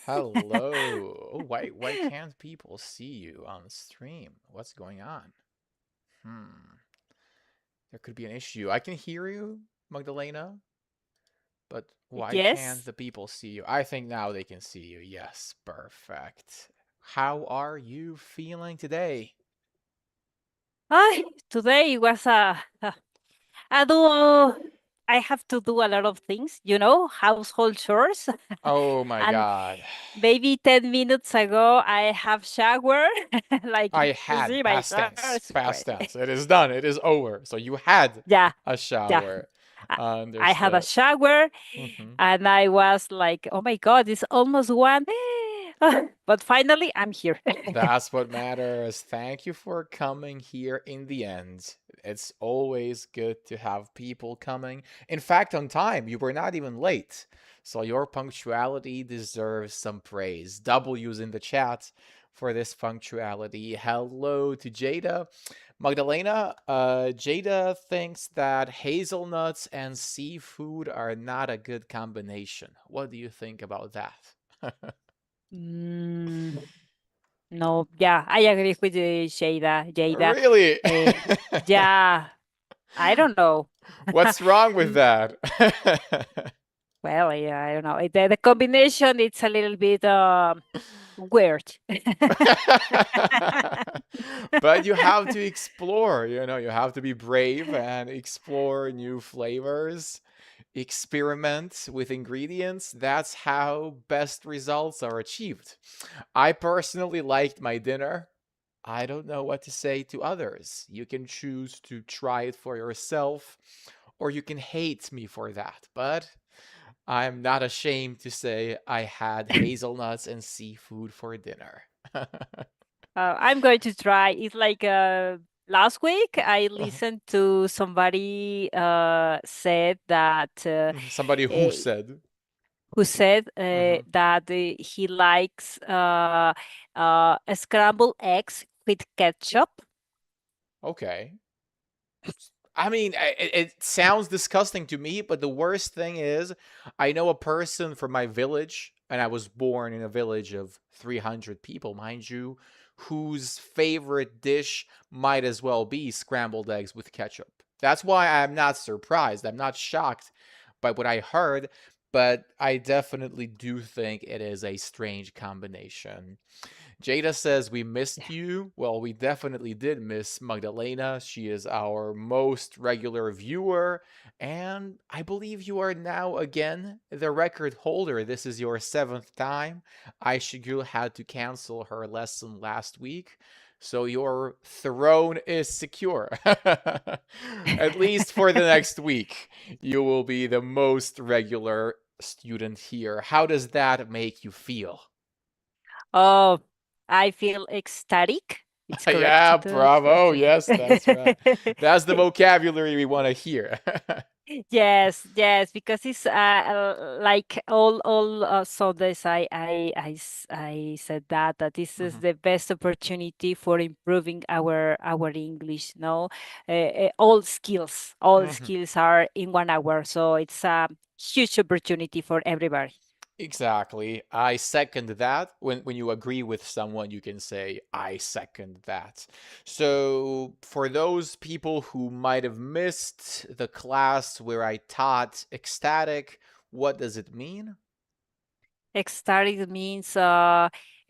Hello. Oh, why can't people see you on the stream? What's going on? Hmm. There could be an issue. I can hear you, Magdalena, but why can't Yes. the people see you? I think now they can see you. Yes, perfect. How are you feeling today? Today was a do. I have to do a lot of things, household chores. Oh my And God. maybe 10 minutes ago, I have shower. Like I you had see, my past shower tense. is Past great. tense. It is done. It is over. So you had Yeah, a yeah. shower. I I had a Understood. shower, Hmm. and I was like, "Oh my God, it's almost one." But finally, I'm here. That's what matters. Thank you for coming here in the end. It's always good to have people coming. In fact, on time, you were not even late. So your punctuality deserves some praise. W's in the chat for this punctuality. Hello to Jada. Magdalena, Jada thinks that hazelnuts and seafood are not a good combination. What do you think about that? Mm, no, yeah, I agree with Jada. Jada, Really? uh, yeah, I don't know. What's wrong with Mm, that? well, yeah, I don't know. The combination it's a little bit weird. But you have to explore, you have to be brave and explore new flavors, experiment with ingredients. That's how best results are achieved. I personally liked my dinner. I don't know what to say to others. You can choose to try it for yourself, or you can hate me for that. But I'm not ashamed to say I had hazelnuts and seafood for dinner. I'm going to try. It's like last week I listened to somebody said that Somebody who eh, said, who said mhm, that he likes scrambled eggs with ketchup. okay. I mean, it sounds disgusting to me, but the worst thing is, I know a person from my village, and I was born in a village of 300 people, mind you, whose favorite dish might as well be scrambled eggs with ketchup. That's why I'm not surprised. I'm not shocked by what I heard, but I definitely do think it is a strange combination. Jada says we missed you. Well, we definitely did miss Magdalena. She is our most regular viewer, and I believe you are now again the record holder. This is your seventh time. Aishigul had to cancel her lesson last week, so your throne is secure. At least for the next week, you will be the most regular student here. How does that make you feel? Oh, I feel ecstatic. It's correct. Yeah, bravo. Yes, that's right. That's the vocabulary we want to hear. Yes, yes, because it's like all Sundays I said that this is Mhm. the best opportunity for improving our English. No, all Mhm. skills are in 1 hour, so it's a huge opportunity for everybody. Exactly. I second that. When you agree with someone, you can say, I second that. So, for those people who might have missed the class where I taught ecstatic, what does it mean? Ecstatic means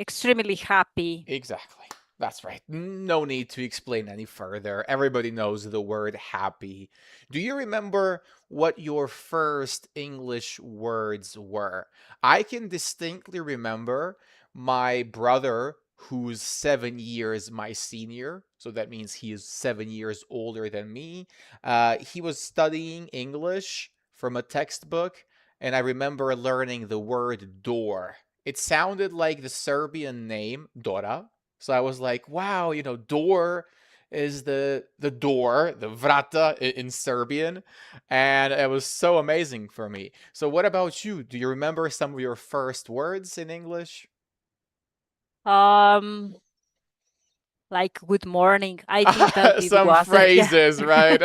extremely happy. Exactly. That's right. No need to explain any further. Everybody knows the word happy. Do you remember what your first English words were? I can distinctly remember my brother, who's 7 years my senior, so that means he is 7 years older than me. He was studying English from a textbook, and I remember learning the word door. It sounded like the Serbian name Dora. So I was like, wow, door is the door, the vrata in Serbian, and it was so amazing for me. So what about you? Do you remember some of your first words in English? Um, like good morning. I think that it Some was yeah. phrases, right?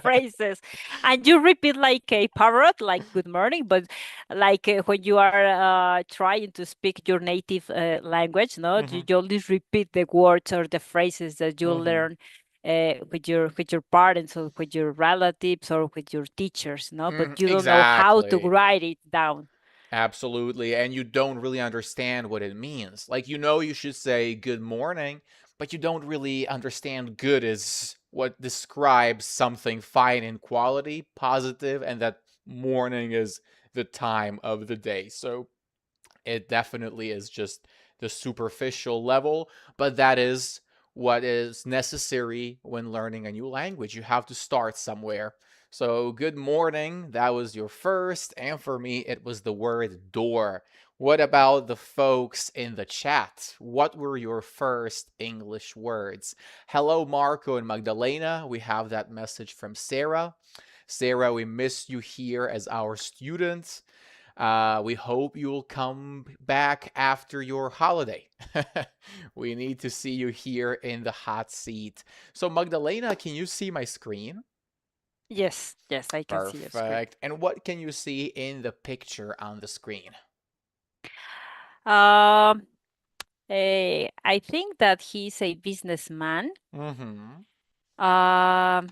Phrases, and you repeat like a parrot, like good morning, but like when you are trying to speak your native language, no, you Hmm. always repeat the words or the phrases that you Hmm. learn with your parents or with your relatives or with your teachers, no, but Hmm. you don't know how to Exactly. write it down. Absolutely. And you don't really understand what it means. Like, you know, you should say good morning, but you don't really understand good is what describes something fine in quality, positive, and that morning is the time of the day. So it definitely is just the superficial level, but that is what is necessary when learning a new language. You have to start somewhere. So, good morning. That was your first, and for me, it was the word door. What about the folks in the chat? What were your first English words? Hello, Marco and Magdalena. We have that message from Sarah. Sarah, we miss you here as our student. We hope you'll come back after your holiday. We need to see you here in the hot seat. So, Magdalena, can you see my screen? Yes, yes, I can see your screen. Perfect. And what can you see in the picture on the screen? Um, I think that he's a businessman. Mm-hmm. Um,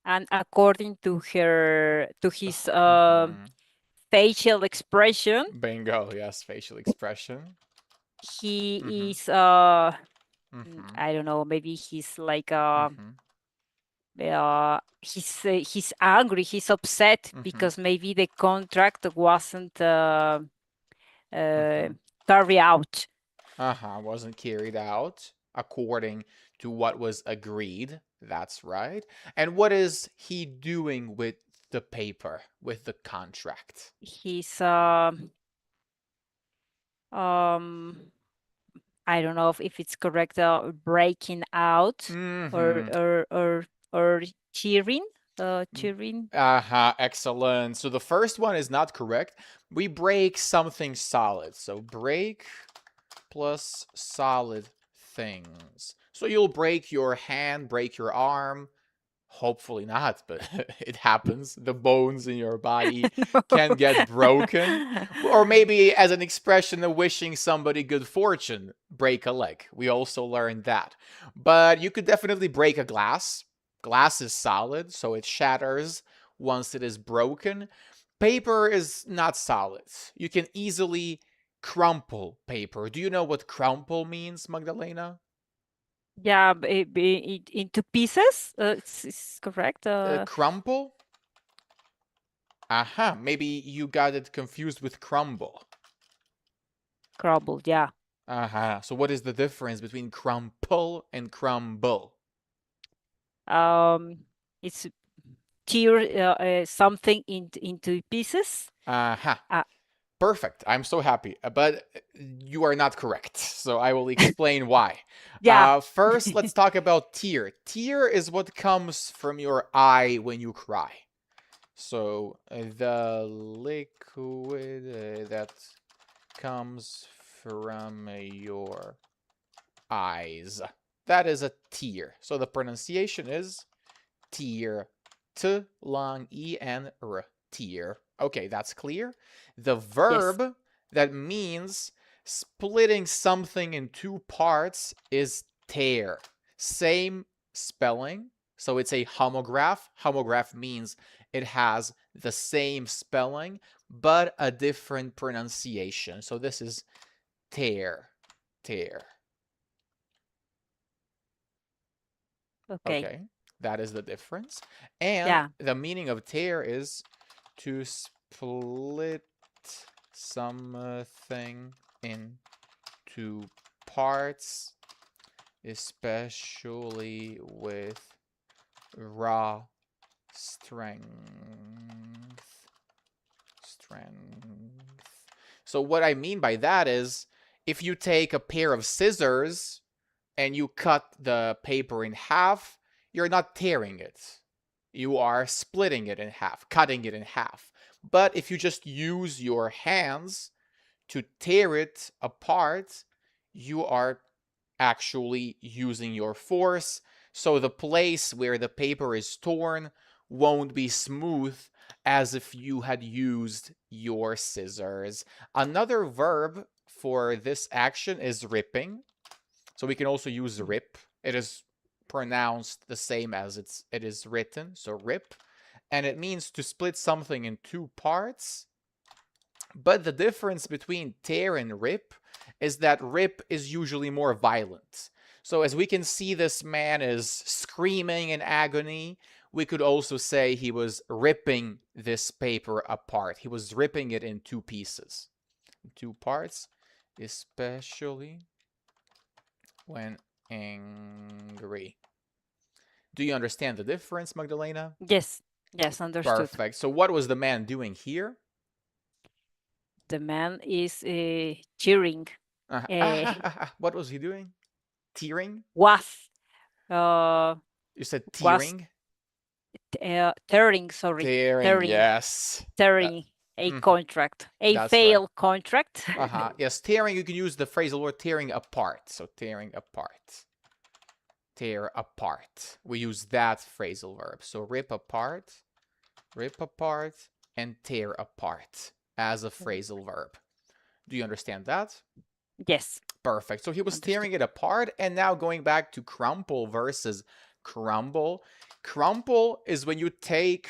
and according to his Mm-hmm. facial expression, Bingo. Yes, facial expression. he Mm-hmm. is Mm-hmm. I don't know, maybe he's like Mm-hmm. he's angry, he's upset Mm-hmm. because maybe the contract wasn't uh Mm-hmm. carried out. Uh-huh, wasn't carried out according to what was agreed. That's right. And what is he doing with the paper, with the contract? He's um I don't know if it's correct, breaking out or Mm-hmm. or or or cheering, cheering. Uh-huh, excellent. So the first one is not correct. We break something solid. So break plus solid things. So you'll break your hand, break your arm, hopefully not, but it happens. The bones in your body can get broken. Or maybe as an expression of wishing somebody good fortune, break a leg. We also learned that. But you could definitely break a glass. Glass is solid, so it shatters once it is broken. Paper is not solid. You can easily crumple paper. Do you know what crumple means, Magdalena? Yeah, into pieces. It's correct. Crumple? Aha, maybe you got it confused with crumble. Crumbled. Yeah. Aha, so what is the difference between crumple and crumble? Um, it's tear something into pieces. Aha, Uh, perfect. I'm so happy. But you are not correct, so I will explain why. yeah. First, let's talk about tear. Tear is what comes from your eye when you cry. So the liquid that comes from your eyes. That is a tear. So the pronunciation is tear. T long E N R. Tear. Okay, that's clear. The Yes. verb that means splitting something in two parts is tear. Same spelling. So it's a homograph. Homograph means it has the same spelling, but a different pronunciation. So this is tear. Tear. Okay. Okay, that is the difference. And Yeah. the meaning of tear is to split something into parts, especially with raw strength. Strength. So, what I mean by that is if you take a pair of scissors and you cut the paper in half, you're not tearing it. You are splitting it in half, cutting it in half. But if you just use your hands to tear it apart, you are actually using your force. So the place where the paper is torn won't be smooth as if you had used your scissors. Another verb for this action is ripping. So we can also use rip. It is pronounced the same as it is written. So rip. And it means to split something in two parts. But the difference between tear and rip is that rip is usually more violent. So as we can see, this man is screaming in agony. We could also say he was ripping this paper apart. He was ripping it in two pieces, two parts, especially when angry. Do you understand the difference, Magdalena? Yes, yes, understood. Perfect. So what was the man doing here? The man is cheering. Uh, What was he doing? Tearing? was uh, You said was tearing? tearing, sorry, Tearing, tearing, yes. That, tearing a mhm, contract, a that's right. failed contract. Yes, tearing, you can use the phrasal word tearing apart. So tearing apart. Tear apart. We use that phrasal verb. So rip apart, and tear apart as a phrasal verb. Do you understand that? Yes, Perfect. So he was understood. tearing it apart. And now going back to crumple versus crumble. Crumple is when you take,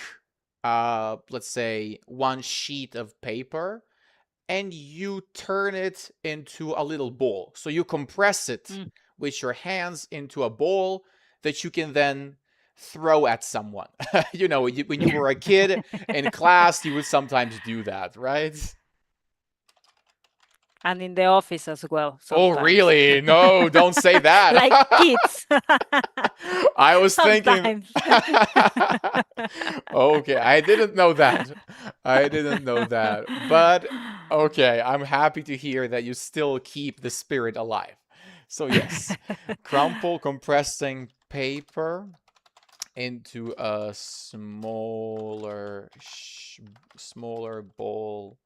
let's say, one sheet of paper and you turn it into a little ball. So you compress it Mm. with your hands into a ball that you can then throw at someone. You know, when you were a kid in class, you would sometimes do that, right? And in the office as well, Oh, sometimes. really? No, don't say that. Like kids. I was thinking. Sometimes. Okay, I didn't know that. I didn't know that. But okay, I'm happy to hear that you still keep the spirit alive. So, yes, crumple compressing paper into a smaller ball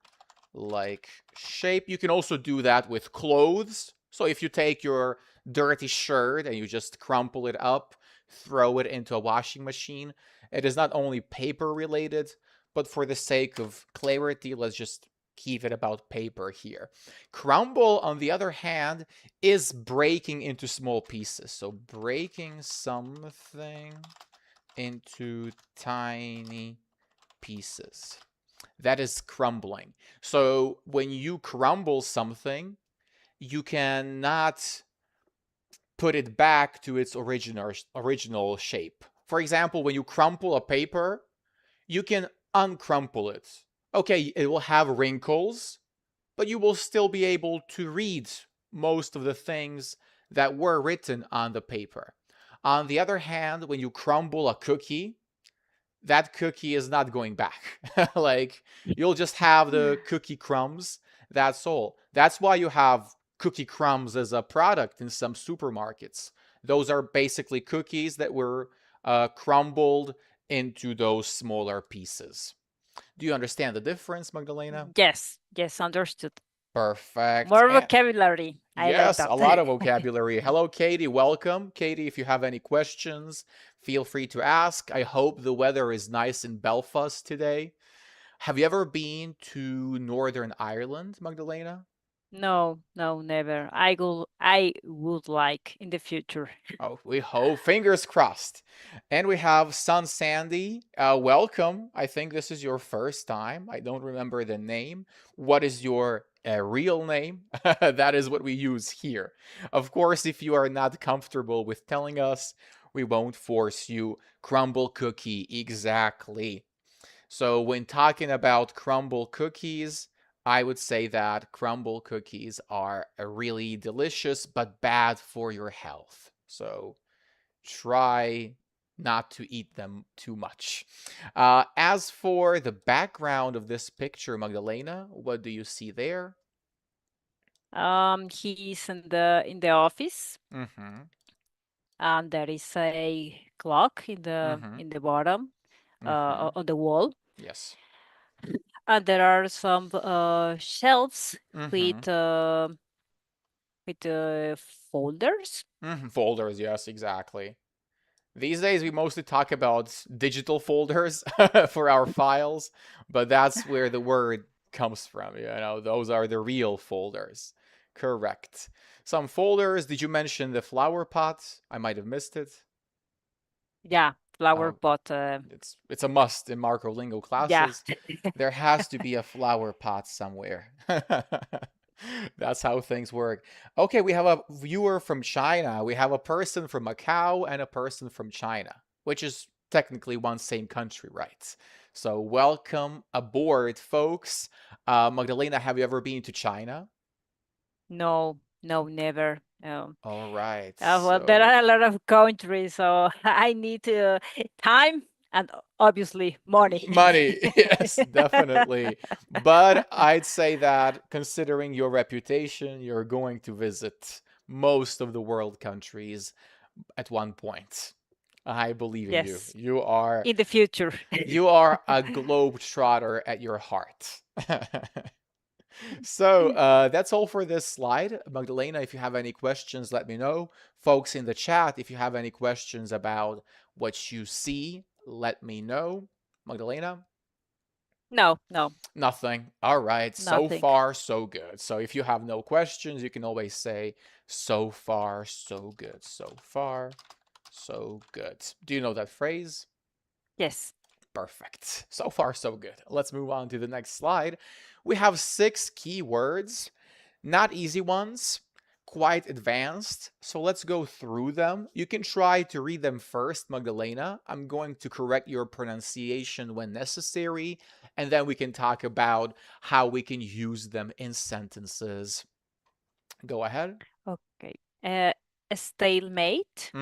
like shape. You can also do that with clothes. So if you take your dirty shirt and you just crumple it up, throw it into a washing machine, it is not only paper related, but for the sake of clarity, let's just keep it about paper here. Crumble, on the other hand, is breaking into small pieces. So breaking something into tiny pieces. That is crumbling. So when you crumble something, you cannot put it back to its original shape. For example, when you crumple a paper, you can uncrumple it. Okay, it will have wrinkles, but you will still be able to read most of the things that were written on the paper. On the other hand, when you crumble a cookie, that cookie is not going back. Like, you'll just have the cookie crumbs. That's all. That's why you have cookie crumbs as a product in some supermarkets. Those are basically cookies that were crumbled into those smaller pieces. Do you understand the difference, Magdalena? Yes, yes, understood. Perfect. More And vocabulary. I like yes, that. a lot of vocabulary. Hello, Katie. Welcome. Katie, if you have any questions, feel free to ask. I hope the weather is nice in Belfast today. Have you ever been to Northern Ireland, Magdalena? No, no, never. I would like in the future. Oh, we hope. Fingers crossed. And we have Sun Sandy. Welcome. I think this is your first time. I don't remember the name. What is your real name? That is what we use here. Of course, if you are not comfortable with telling us, we won't force you. Crumble cookie, exactly. So when talking about crumble cookies, I would say that crumble cookies are really delicious but bad for your health. So try not to eat them too much. As for the background of this picture, Magdalena, what do you see there? He's in the office, Mm-hmm. and there is a clock in the Mm-hmm. in the bottom, Mm-hmm. on the wall, Yes. and there are some shelves Mm-hmm. with with folders. Folders, yes, exactly. These days, we mostly talk about digital folders for our files, but that's where the word comes from. You know, those are the real folders. Correct. Some folders. Did you mention the flower pot? I might have missed it. Yeah, flower Oh, pot. it's a must in Marco Lingo Yeah. classes. There has to be a flower pot somewhere. That's how things work. Okay, we have a viewer from China. We have a person from Macau and a person from China, which is technically one same country, right? So welcome aboard, folks. Magdalena, have you ever been to China? No, no, never. All right. Well, there So are a lot of countries, so I need time and obviously money. money, yes, definitely. But I'd say that considering your reputation, you're going to visit most of the world countries at one point. I believe in you. Yes, You are in the future. you are a globetrotter at your heart. So that's all for this slide. Magdalena, if you have any questions, let me know. Folks in the chat, if you have any questions about what you see, let me know. Magdalena? No, no, Nothing. All right. So nothing. far, so good. So if you have no questions, you can always say, so far, so good. So far, so good. Do you know that phrase? Yes. Perfect. So far, so good. Let's move on to the next slide. We have 6 keywords, not easy ones, quite advanced. So let's go through them. You can try to read them first, Magdalena. I'm going to correct your pronunciation when necessary, and then we can talk about how we can use them in sentences. Go ahead. Okay. A stalemate.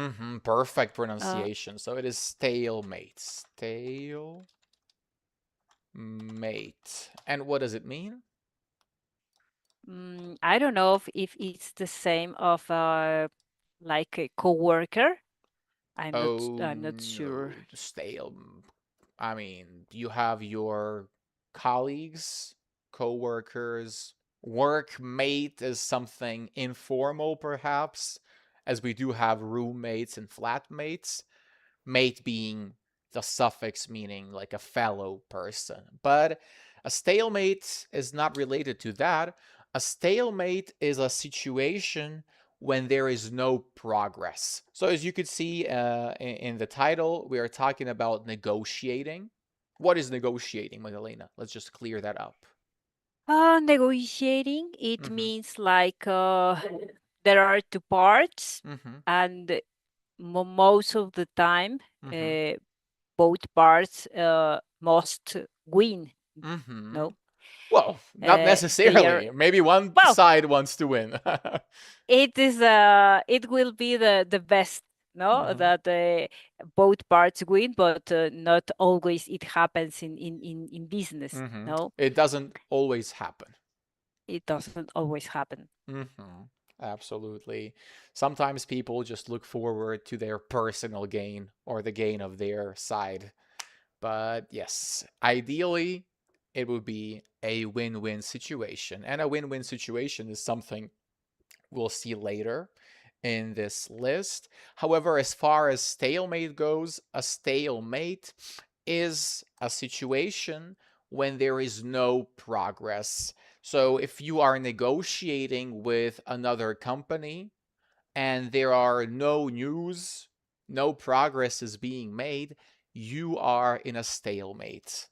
Perfect Uh, pronunciation. So it is stalemate. Stalemate. And what does it mean? I don't know if it's the same of like a coworker. Oh I'm not sure. no, stale. I mean, you have your colleagues, co-workers, workmate is something informal perhaps, as we do have roommates and flatmates, mate being the suffix meaning like a fellow person. But a stalemate is not related to that. A stalemate is a situation when there is no progress. So, as you could see in the title, we are talking about negotiating. What is negotiating, Magdalena? Let's just clear that up. Negotiating, it Mm-hmm. means like there are two parts, Mm-hmm. and most of the time, Mm-hmm. uh, both parts must win. Mm-hmm. No, Well, not they are necessarily. Maybe one well. side wants to win. It will be the best. No, Mm-hmm. that both parts win, but not always it happens in business. Mm-hmm. No, It doesn't always happen. it doesn't always happen. Mm-hmm. Absolutely. Sometimes people just look forward to their personal gain or the gain of their side. But yes, ideally, it would be a win-win situation. And a win-win situation is something we'll see later in this list. However, as far as stalemate goes, a stalemate is a situation when there is no progress. So if you are negotiating with another company and there are no news, no progress is being made, you are in a stalemate.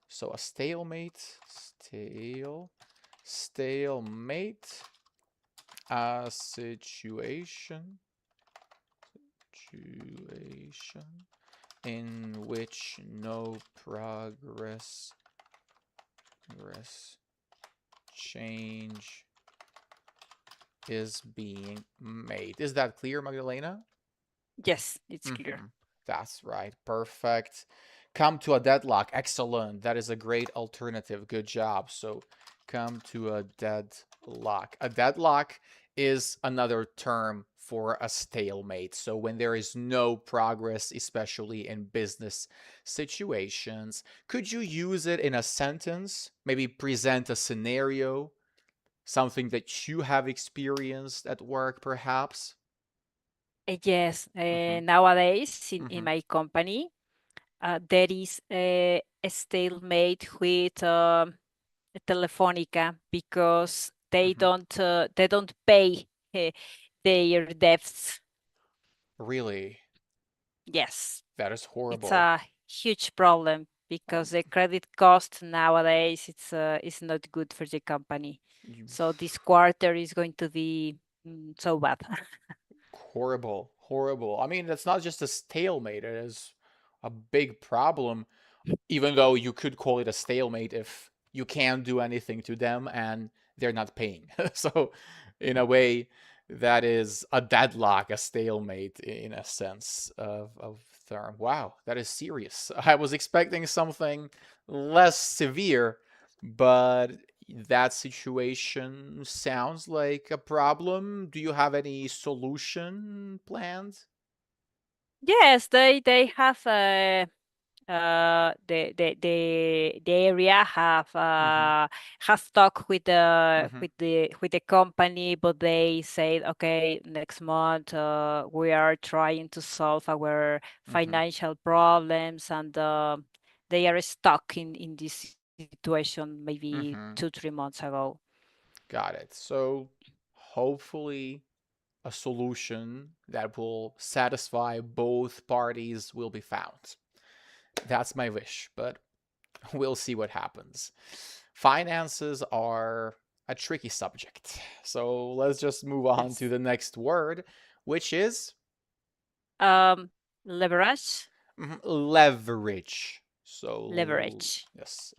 So a stalemate, a situation in which no progress change is being made. Is that clear, Magdalena? Yes, it's clear. Mm-hmm. That's right. Perfect. Come to a deadlock. Excellent. That is a great alternative. Good job. So come to a deadlock. A deadlock is another term for a stalemate. So when there is no progress, especially in business situations, could you use it in a sentence? Maybe present a scenario something that you have experienced at work, perhaps? Yes, Mm-hmm. nowadays in Mm-hmm. my company, there is a stalemate with Telefonica because Mm-hmm. they don't pay uh, their debts. Really? Yes, That is it's horrible. a huge problem because the credit cost nowadays it's is not good for the company. You, So this quarter is going to be so bad. horrible, horrible. I mean, that's not just a stalemate, it is a big problem, even though you could call it a stalemate if you can't do anything to them and they're not paying. So, in a way, that is a deadlock, a stalemate in a sense of term. Wow, that is serious. I was expecting something less severe, but that situation sounds like a problem. Do you have any solution planned? Yes, they have the area Mm-hmm. has talked Mm-hmm. with the company, but they said, okay, next month we are trying to solve our Mm-hmm. financial problems, and they are stuck in this situation maybe Mm-hmm. 2 3 months ago. Got it. So hopefully a solution that will satisfy both parties will be found. That's my wish, but we'll see what happens. Finances are a tricky subject. So let's just move on to Yes. the next word, which is Um, leverage, leverage. So, leverage, yes,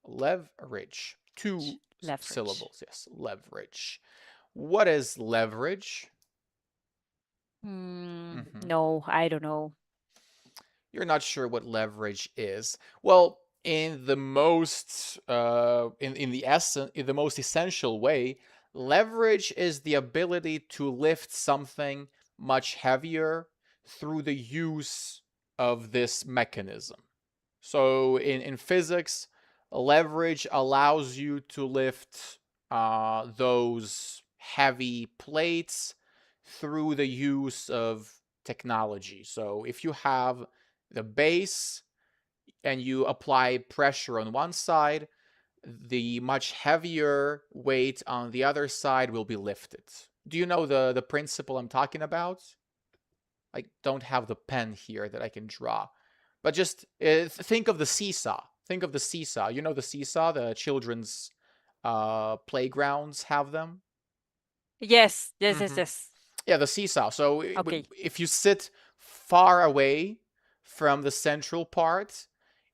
leverage. Two leverage. syllables, yes, leverage. What is leverage? Hmm. No, I don't know. You're not sure what leverage is. Well, in the most in the essence, in the most essential way, leverage is the ability to lift something much heavier through the use of this mechanism. So in physics, leverage allows you to lift those heavy plates through the use of technology. So if you have the base and you apply pressure on one side, the much heavier weight on the other side will be lifted. Do you know the principle I'm talking about? I don't have the pen here that I can draw. But just think of the seesaw. Think of the seesaw. You know the seesaw, the children's playgrounds have them. Yes, yes, yes, Mm-hmm. yes. Yeah, the seesaw. So Okay. if you sit far away from the central part,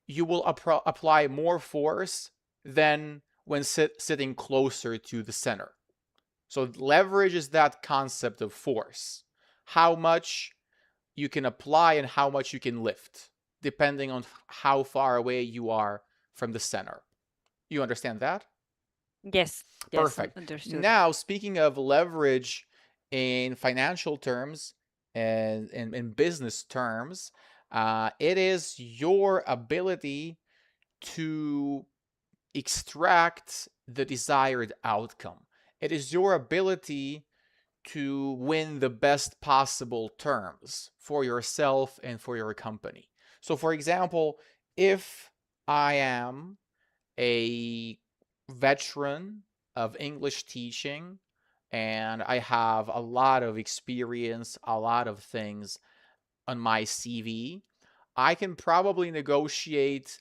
you will apply more force than when sitting closer to the center. So leverage is that concept of force. How much you can apply and how much you can lift, depending on how far away you are from the center. You understand that? Yes, yes, Perfect. understood. Now, speaking of leverage in financial terms and in business terms, it is your ability to extract the desired outcome. It is your ability to win the best possible terms for yourself and for your company. So, for example, if I am a veteran of English teaching and I have a lot of experience, a lot of things on my CV, I can probably negotiate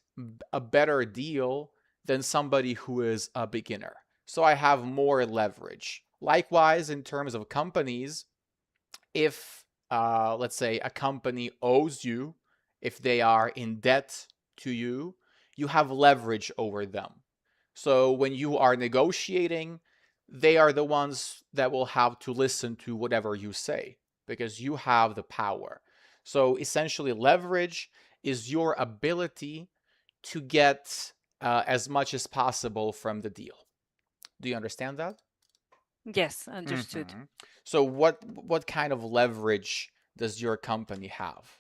a better deal than somebody who is a beginner. So I have more leverage. Likewise, in terms of companies, if let's say a company owes you, if they are in debt to you, you have leverage over them. So when you are negotiating, they are the ones that will have to listen to whatever you say because you have the power. So essentially, leverage is your ability to get as much as possible from the deal. Do you understand that? Yes, understood. Mm-hmm. So what kind of leverage does your company have?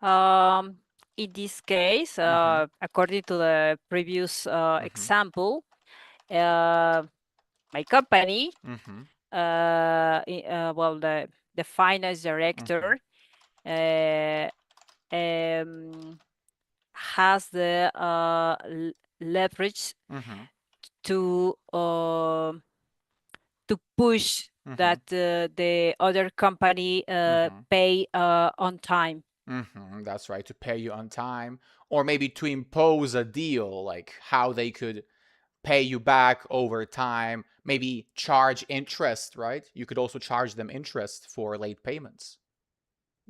Um, in this case, Mm-hmm. according to the previous Mm-hmm. example, uh, my company, Mm-hmm. well, the finance Mm-hmm. director uh, um, has the leverage Mm-hmm. to push Mm-hmm. that the other company Mm-hmm. pay on time. Mm-hmm. That's right, to pay you on time, or maybe to impose a deal, like how they could pay you back over time, maybe charge interest, right? You could also charge them interest for late payments.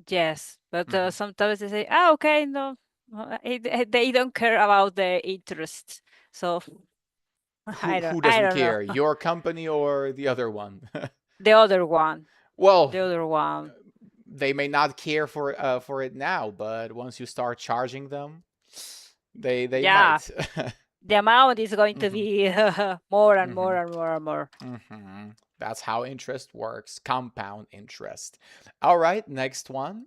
Yes, but Mm-hmm. sometimes they say, "Ah, okay, no, they don't care about the interest." So Who I doesn't don't know. care, your company or the other one? The other one, Well, the other one. they may not care for it now, but once you start charging them, they Yeah, might. the amount is going to Mm-hmm. be more and Mm-hmm. more and more and more. Mm-hmm. That's how interest works. Compound interest. All right, next one.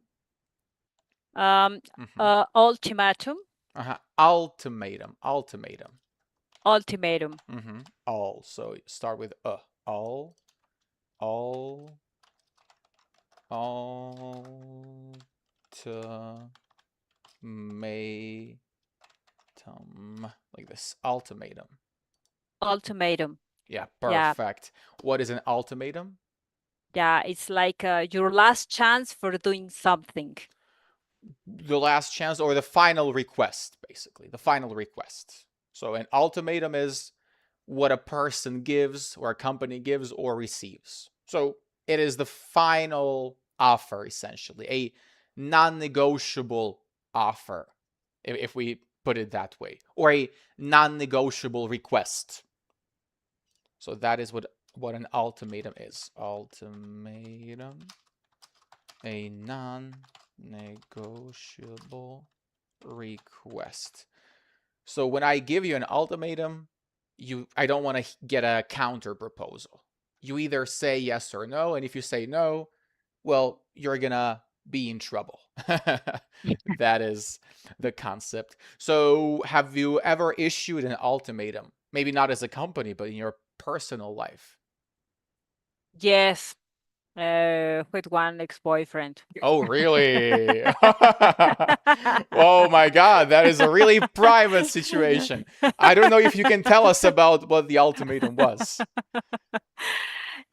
Um, Mm-hmm. ultimatum, Uh-huh. Ultimatum. Ultimatum. ultimatum, Mm-hmm. All. So start with all. All. Ultimatum. Like this. Ultimatum. ultimatum. Yeah, Yeah, perfect. What is an ultimatum? yeah. It's like your last chance for doing something. The last chance or the final request, basically. The final request. So an ultimatum is what a person gives or a company gives or receives. So it is the final offer, essentially, a non negotiable offer, if we put it that way, or a non negotiable request. So that is what an ultimatum is. Ultimatum, a non negotiable request. So when I give you an ultimatum, I don't want to get a counter proposal. You either say yes or no, and if you say no, well, you're gonna be in trouble. That is the concept. So, have you ever issued an ultimatum? Maybe not as a company, but in your personal life. Yes, with one ex-boyfriend. Oh, really? Oh my God, that is a really private situation. I don't know if you can tell us about what the ultimatum was.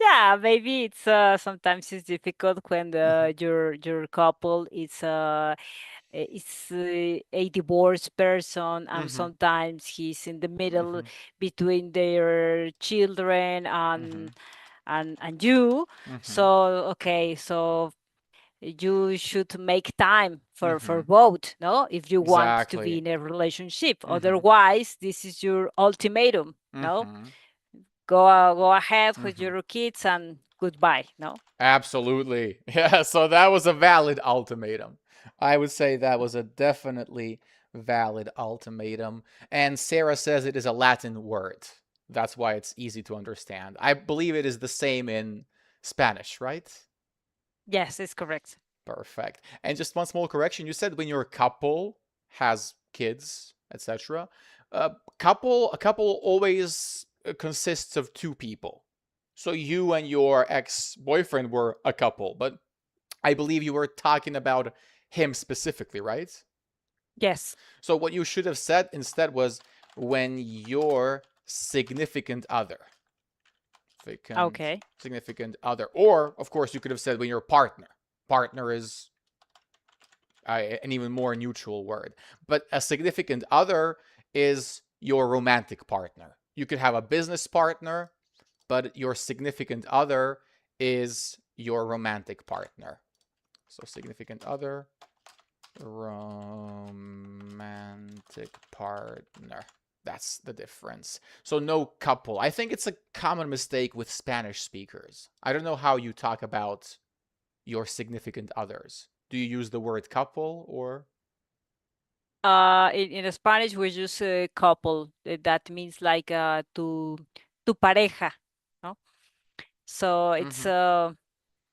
Yeah, maybe it's sometimes it's difficult when Mm-hmm. your couple is a divorced person, and Mm-hmm. sometimes he's in the middle Mm-hmm. between their children Mm-hmm. and you. Mm-hmm. So okay, so you should make time for Mm-hmm. both, no, if you want to be Exactly. in a relationship. Mm-hmm. Otherwise, this is your ultimatum, no, Mm-hmm. go ahead with Mm-hmm. your kids and goodbye, no. Absolutely. Yeah, so that was a valid ultimatum. I would say that was a definitely valid ultimatum. And Sarah says it is a Latin word. That's why it's easy to understand. I believe it is the same in Spanish, right? Yes, it's correct. Perfect. And just one small correction. You said when your couple has kids, etc. A couple always consists of two people. So you and your ex-boyfriend were a couple, but I believe you were talking about him specifically, right? Yes. So what you should have said instead was when your significant Okay. significant other, or of course you could have said when your partner. Partner is an even more neutral word. But a significant other is your romantic partner. You could have a business partner, but your significant other is your romantic partner. So, significant other, romantic partner. That's the difference. So, no couple. I think it's a common mistake with Spanish speakers. I don't know how you talk about your significant others. Do you use the word couple or? In Spanish we use couple. That means like tu pareja, no? So it's Mm-hmm.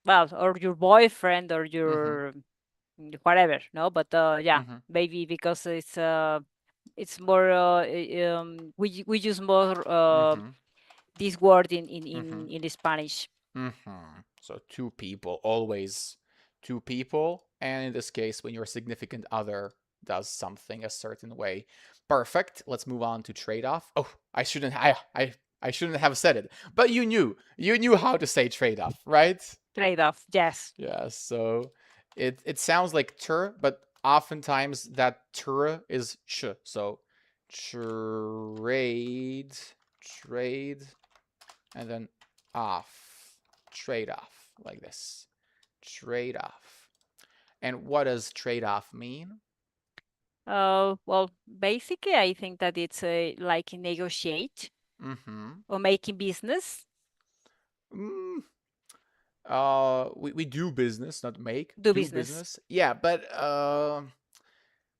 well, or your boyfriend or Mm-hmm. your whatever, no? But yeah, Mm-hmm. maybe because it's more we use more Mm-hmm. this word in Mm-hmm. in Spanish. Mm-hmm. So two people, always two people. And in this case, when your significant other does something a certain way. Perfect. Let's move on to trade-off. Oh, I shouldn't have said it. But you knew. You knew how to say trade-off, right? Trade-off, yes. Yeah, so it sounds like tur, but oftentimes that tur is ch. So trade, trade, and then off, trade off, like this. Trade off. And what does trade off mean? Well, basically, I think that it's like negotiate Mm-hmm. or making business, Mm, we do business, not make, do do business. business. Yeah, but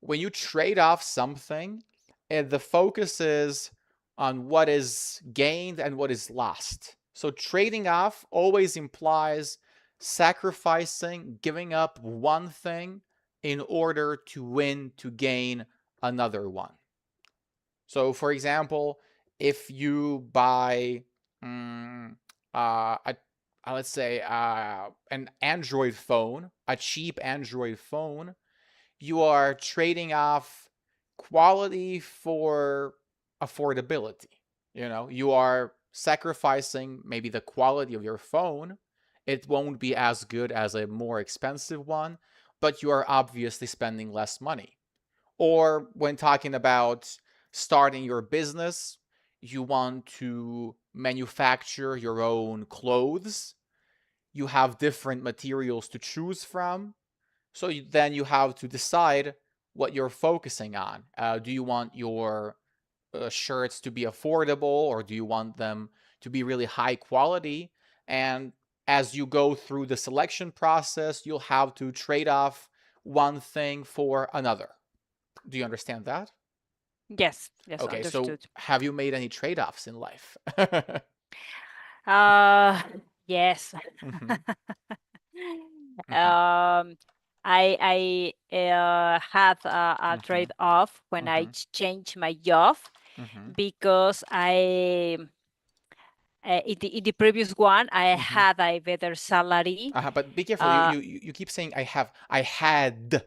when you trade off something, the focus is on what is gained and what is lost. So trading off always implies sacrificing, giving up one thing in order to win, to gain another one. So, for example, if you buy, mm, a, let's say, an Android phone, a cheap Android phone, you are trading off quality for affordability. You know, you are sacrificing maybe the quality of your phone. It won't be as good as a more expensive one, but you are obviously spending less money. Or when talking about starting your business, you want to manufacture your own clothes. You have different materials to choose from, so then you have to decide what you're focusing on. Do you want your shirts to be affordable, or do you want them to be really high quality? And as you go through the selection process, you'll have to trade off one thing for another. Do you understand that? Yes, yes, Okay, so understood. have you made any trade offs in life? Mm-hmm. Uh, yes. Mm-hmm. I had a Mm-hmm. trade-off when I Mm-hmm. changed my job Mm-hmm. because in the previous one I Mm-hmm. had a better salary. But be careful. Uh, You keep saying I have. I had.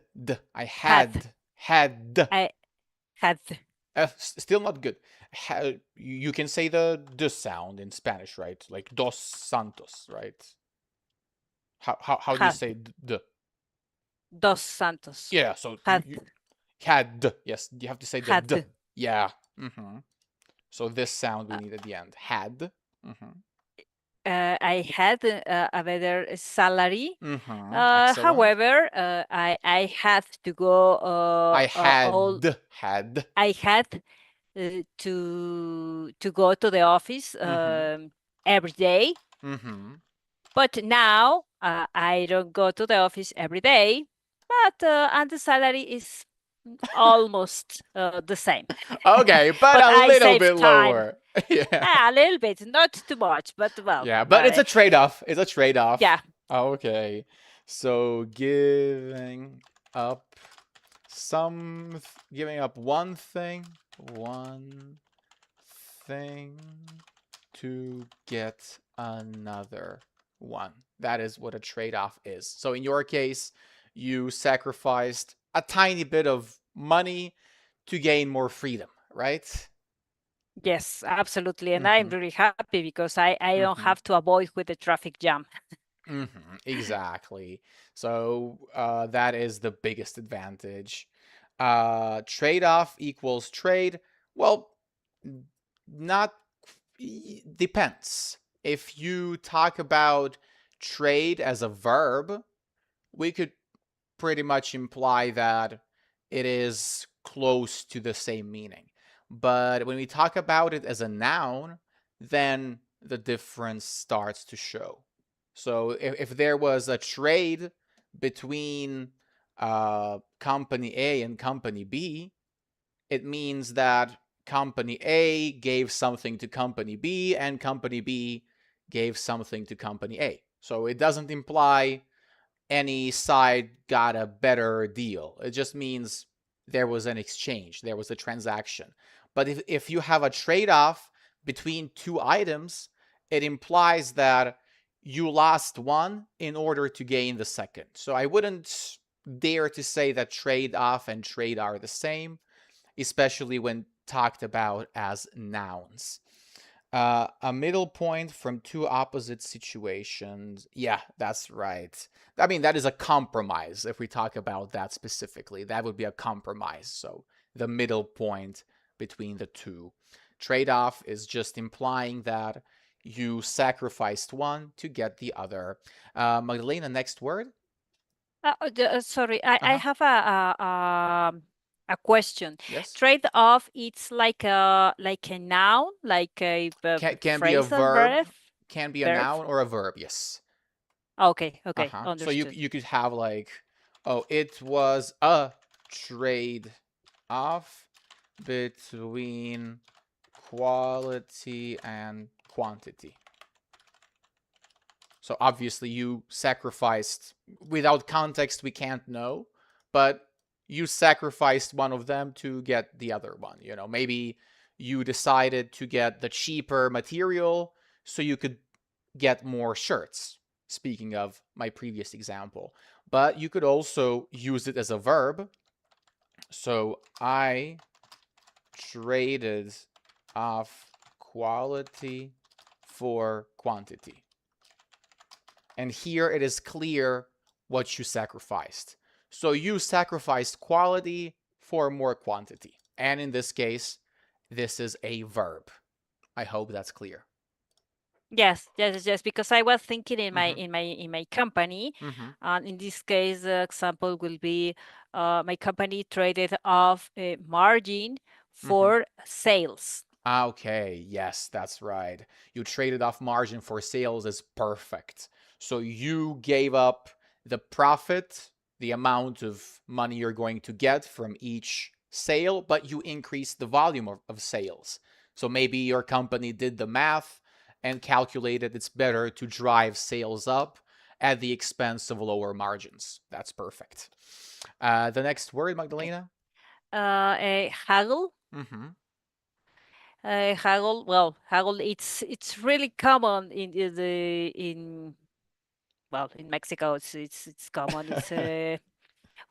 I had had. I had Still not good. You can say the d sound in Spanish, right? Like dos santos, right? How do you had say d? dos santos. Yeah. So Had you had. Yes, you have to say the d. had. Yeah. Mm-hmm. So this sound we need at the end. Had. Mm-hmm. I had a better salary. Mm-hmm. Excellent. However, I had to go I all had. I had to go to the office Mm-hmm. every day. Mm-hmm. But now I don't go to the office every day, but and the salary is almost the same. Okay, but But a I little save bit time. lower. Yeah. A little bit, not too much, but well, Yeah, but it's a trade-off. It's a trade-off. yeah, Okay. So up some giving up one thing to get another one. That is what a trade-off is. So in your case, you sacrificed a tiny bit of money to gain more freedom, right? yes, absolutely. And I'm Mm-hmm. really happy because I don't Mm-hmm. have to avoid with the traffic jam. Mm-hmm. Exactly. So that is the biggest advantage. Trade-off equals trade. Well, not depends. If you talk about trade as a verb, we could pretty much imply that it is close to the same meaning. But when we talk about it as a noun, then the difference starts to show. So if there was a trade between company A and company B, it means that company A gave something to company B and company B gave something to company A. So it doesn't imply any side got a better deal. It just means there was an exchange, there was a transaction. But if you have a trade off between two items, it implies that you lost one in order to gain the second. So I wouldn't dare to say that trade off and trade are the same, especially when talked about as nouns. A middle point from two opposite situations. Yeah, that's right. I mean, that is a compromise. If we talk about that specifically, that would be a compromise. So the middle point between the two. Trade off is just implying that you sacrificed one to get the other. Magdalena, next word. Sorry, Uh I huh. have a question. Yes. Trade-off, it's like a noun, like a Can be a phrasal verb, verb. can be a Verb. noun or a verb. Yes. Okay, okay, Uh-huh. So you understood. you could have like, oh, it was a trade off between quality and quantity. So obviously you sacrificed, without context we can't know, but you sacrificed one of them to get the other one. You know, maybe you decided to get the cheaper material so you could get more shirts. Speaking of my previous example, but you could also use it as a verb. So I traded off quality for quantity. And here it is clear what you sacrificed. So you sacrificed quality for more quantity. And in this case, this is a verb. I hope that's clear. Yes, yes, yes, yes, because I was thinking in my Mm-hmm. in my company, Mm-hmm. in this case, the example will be my company traded off a margin Mm-hmm. for sales. Okay, yes, that's right. You traded off margin for sales is perfect. So you gave up the profit, the amount of money you're going to get from each sale, but you increased the volume of sales. So maybe your company did the math and calculated it's better to drive sales up at the expense of lower margins. That's perfect. The next word, Okay. Magdalena? A haggle. Mm-hmm. Haggle. Well, haggle. It's really common in well in Mexico. It's common. It's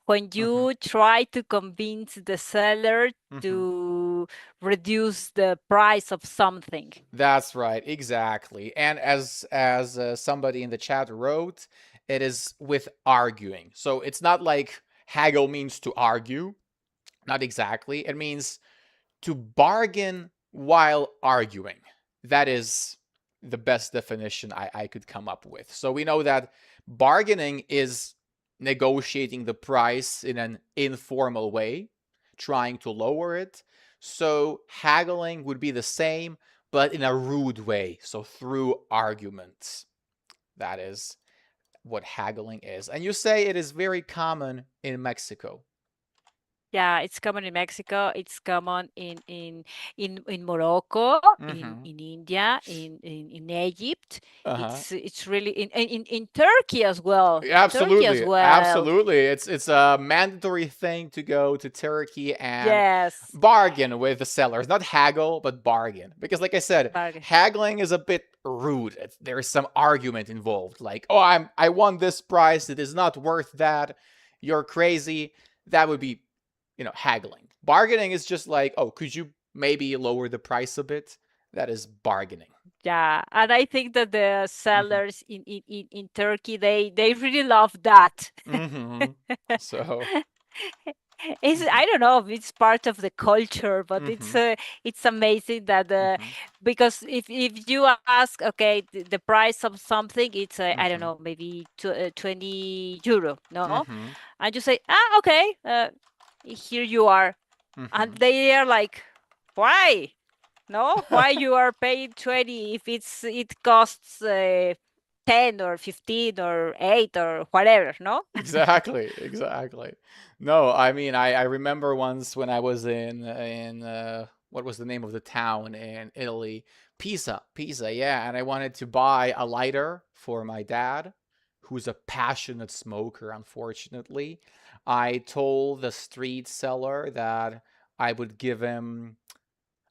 when Mm-hmm. you try to convince the seller Mm-hmm. to reduce the price of something. That's right, exactly. And as somebody in the chat wrote, it is with arguing. So it's not like haggle means to argue, not exactly. It means to bargain while arguing. That is the best definition I could come up with. So we know that bargaining is negotiating the price in an informal way, trying to lower it. So haggling would be the same, but in a rude way. So through arguments. That is what haggling is. And you say it is very common in Mexico. Yeah, it's common in Mexico. It's common in Morocco, Mm-hmm. in India, in Egypt. Uh-huh. It's really in Turkey as well. In Turkey as Absolutely, well. absolutely. It's a mandatory thing to go to Turkey and Yes. bargain with the sellers, not haggle, but bargain. Because, like I said, Bargain. haggling is a bit rude. There is some argument involved, like, "Oh, I want this price. It is not worth that. You're crazy." That would be, haggling. Bargaining is just like, "Oh, could you maybe lower the price a bit?" That is bargaining. Yeah, and I think that the Mm-hmm. sellers in Turkey they really love that. Mm-hmm. So. It's Mm-hmm. I don't know if it's part of the culture, but Mm-hmm. it's amazing that Mm-hmm. because if you ask, okay, the price of something, it's I don't Mm-hmm. know, maybe 20 euro, no, Mm-hmm. and you say, okay, here you are, and Mm-hmm. they are like, why? No, why you are paying 20 if it costs 10 or 15 or 8 or whatever, no? Exactly, exactly. No, I mean, I remember once when I was in what was the name of the town in Italy? Pisa, Pisa, yeah, and I wanted to buy a lighter for my dad, who's a passionate smoker, unfortunately. I told the street seller that I would give him,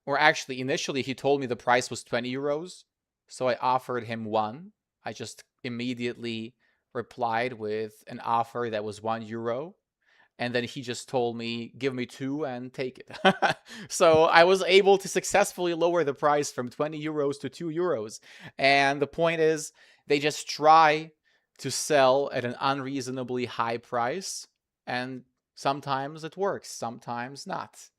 or actually, initially, he told me the price was 20 euros. So I offered him one. I just immediately replied with an offer that was €1, and then he just told me, give me two and take it. So I was able to successfully lower the price from 20 euros to €2. And the point is, they just try to sell at an unreasonably high price, and sometimes it works, sometimes not.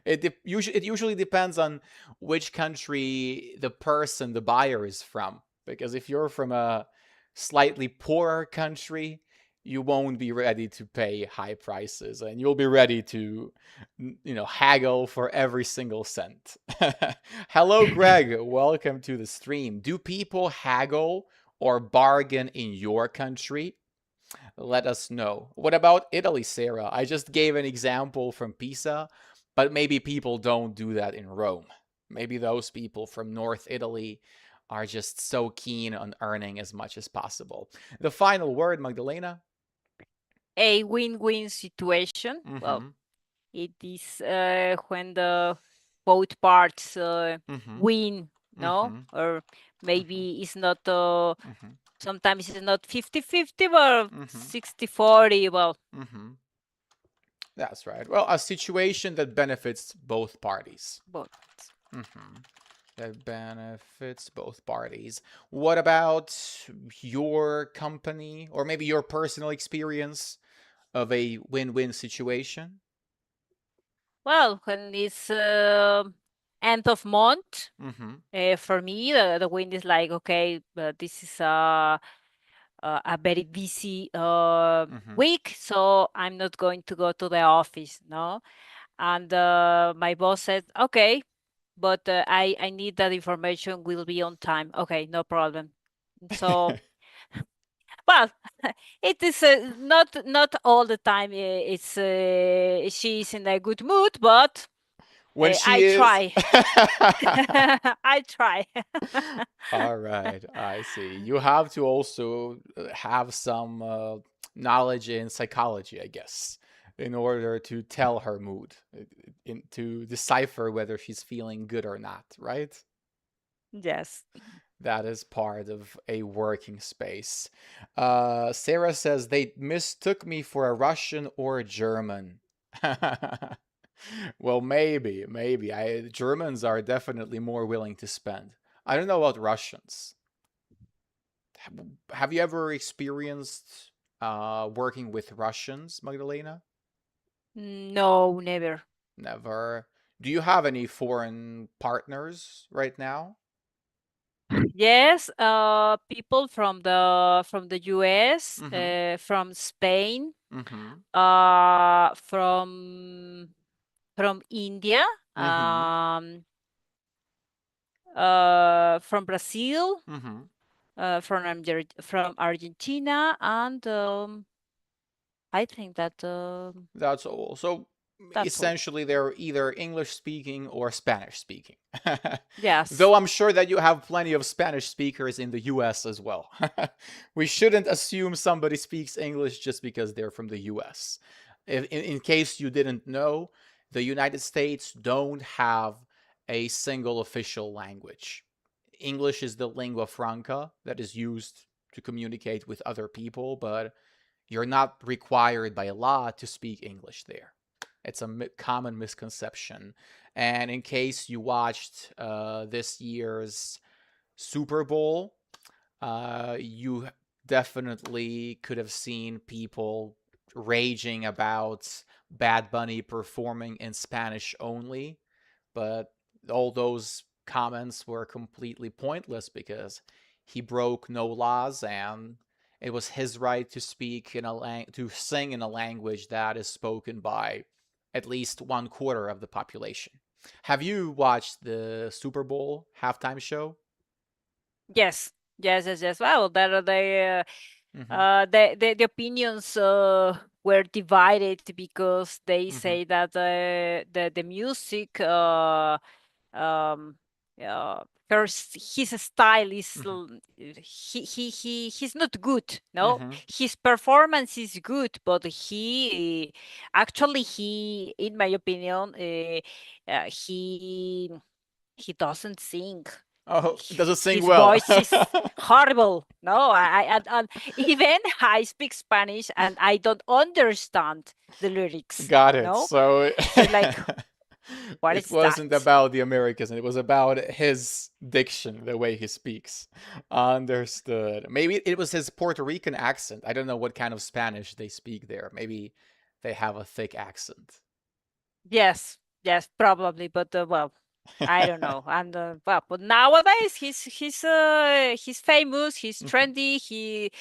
It usually depends on which country the person, the buyer, is from. Because if you're from a slightly poorer country, you won't be ready to pay high prices, and you'll be ready to haggle for every single cent. Hello, Greg. Welcome to the stream. Do people haggle or bargain in your country? Let us know. What about Italy, Sarah? I just gave an example from Pisa, but maybe people don't do that in Rome. Maybe those people from North Italy are just so keen on earning as much as possible. The final word, Magdalena? A win-win situation. Well, Mm-hmm. it is when the both parts Mm-hmm. win, no? Mm-hmm. Or Mm-hmm. maybe it's not, Mm-hmm. sometimes it's not 50-50, but Mm-hmm. 60-40. Well, Mm-hmm. That's right. Well, a situation that benefits both parties. both. Mm-hmm. That benefits both parties. What about your company or maybe your personal experience of a win-win situation? Well, when it's end of month, Mm-hmm. for me, the win is like, okay, this is a very busy Mm-hmm. week, so I'm not going to go to the office, no? And my boss said, okay, but I need that information will be on time. Okay, no problem. So, well, it is not all the time. It's she's in a good mood, but When she I is. try. I try. All right, I see. You have to also have some knowledge in psychology, I guess, in order to tell her mood, to decipher whether she's feeling good or not, right? Yes. That is part of a working space. Sarah says they mistook me for a Russian or a German. Well, maybe. Germans are definitely more willing to spend. I don't know about Russians. Have you ever experienced working with Russians, Magdalena? No, never. Never. Do you have any foreign partners right now? Yes, people from the US, Mm-hmm. from Spain, Mm-hmm. from India, Mm-hmm. from Brazil, Mm-hmm. from Argentina, and I think that That's all. So that's all. essentially, they're either English speaking or Spanish speaking. Yes. Though I'm sure that you have plenty of Spanish speakers in the US as well. We shouldn't assume somebody speaks English just because they're from the US. In case you didn't know, the United States don't have a single official language. English is the lingua franca that is used to communicate with other people, but you're not required by law to speak English there. It's a common misconception. And in case you watched this year's Super Bowl, you definitely could have seen people raging about Bad Bunny performing in Spanish only, but all those comments were completely pointless because he broke no laws, and it was his right to speak in to sing in a language that is spoken by at least 1/4 of the population. Have you watched the Super Bowl halftime show? Yes. Yes. Yes. Yes. Well, that Mm-hmm. the opinions were divided because they Mm-hmm. say that the music um first his style is Hmm. he's not good. No, Hmm. his performance is good, but he actually he, in my opinion, he doesn't sing. Oh, it doesn't sing His well. voice is horrible. No, and even I speak Spanish and I don't understand the lyrics. Got it. No, So so like, what it is wasn't that? about the Americans, it was about his diction, the way he speaks. Understood. Maybe it was his Puerto Rican accent. I don't know what kind of Spanish they speak there. Maybe they have a thick accent. Yes, yes, probably, but well, I don't know. And well, but nowadays he's famous, he's Hmm. trendy. He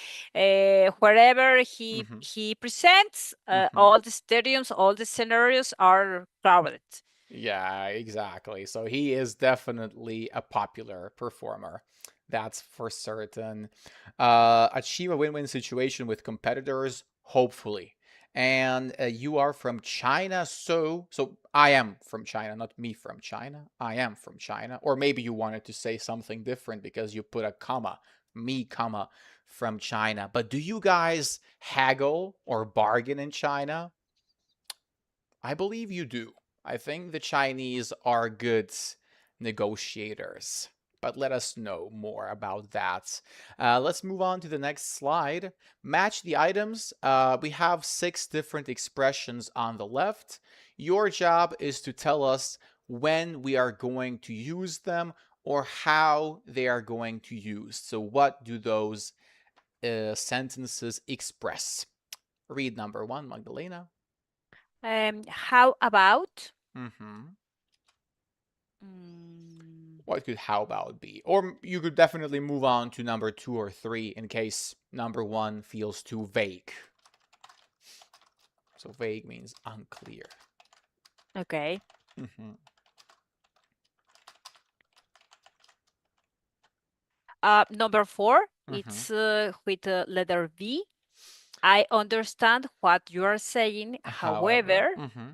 wherever Hmm. he presents, Hmm. all the stadiums, all the scenarios are crowded. Yeah, exactly. So he is definitely a popular performer. That's for certain. Achieve a win-win situation with competitors, hopefully. And you are from China, so I am from China, not me from China. I am from China. Or maybe you wanted to say something different because you put a comma, me comma from China. But do you guys haggle or bargain in China? I believe you do. I think the Chinese are good negotiators. But let us know more about that. Let's move on to the next slide. Match the items. We have 6 different expressions on the left. Your job is to tell us when we are going to use them or how they are going to use. So, what do those sentences express? Read number 1, Magdalena. How about? Mm-hmm. Mm, What could how about be? Or you could definitely move on to number 2 or 3 in case number 1 feels too vague. So vague means unclear. okay. Mm-hmm. Number 4, Mm-hmm. it's with letter V. I understand what you are saying. However, However, mm-hmm.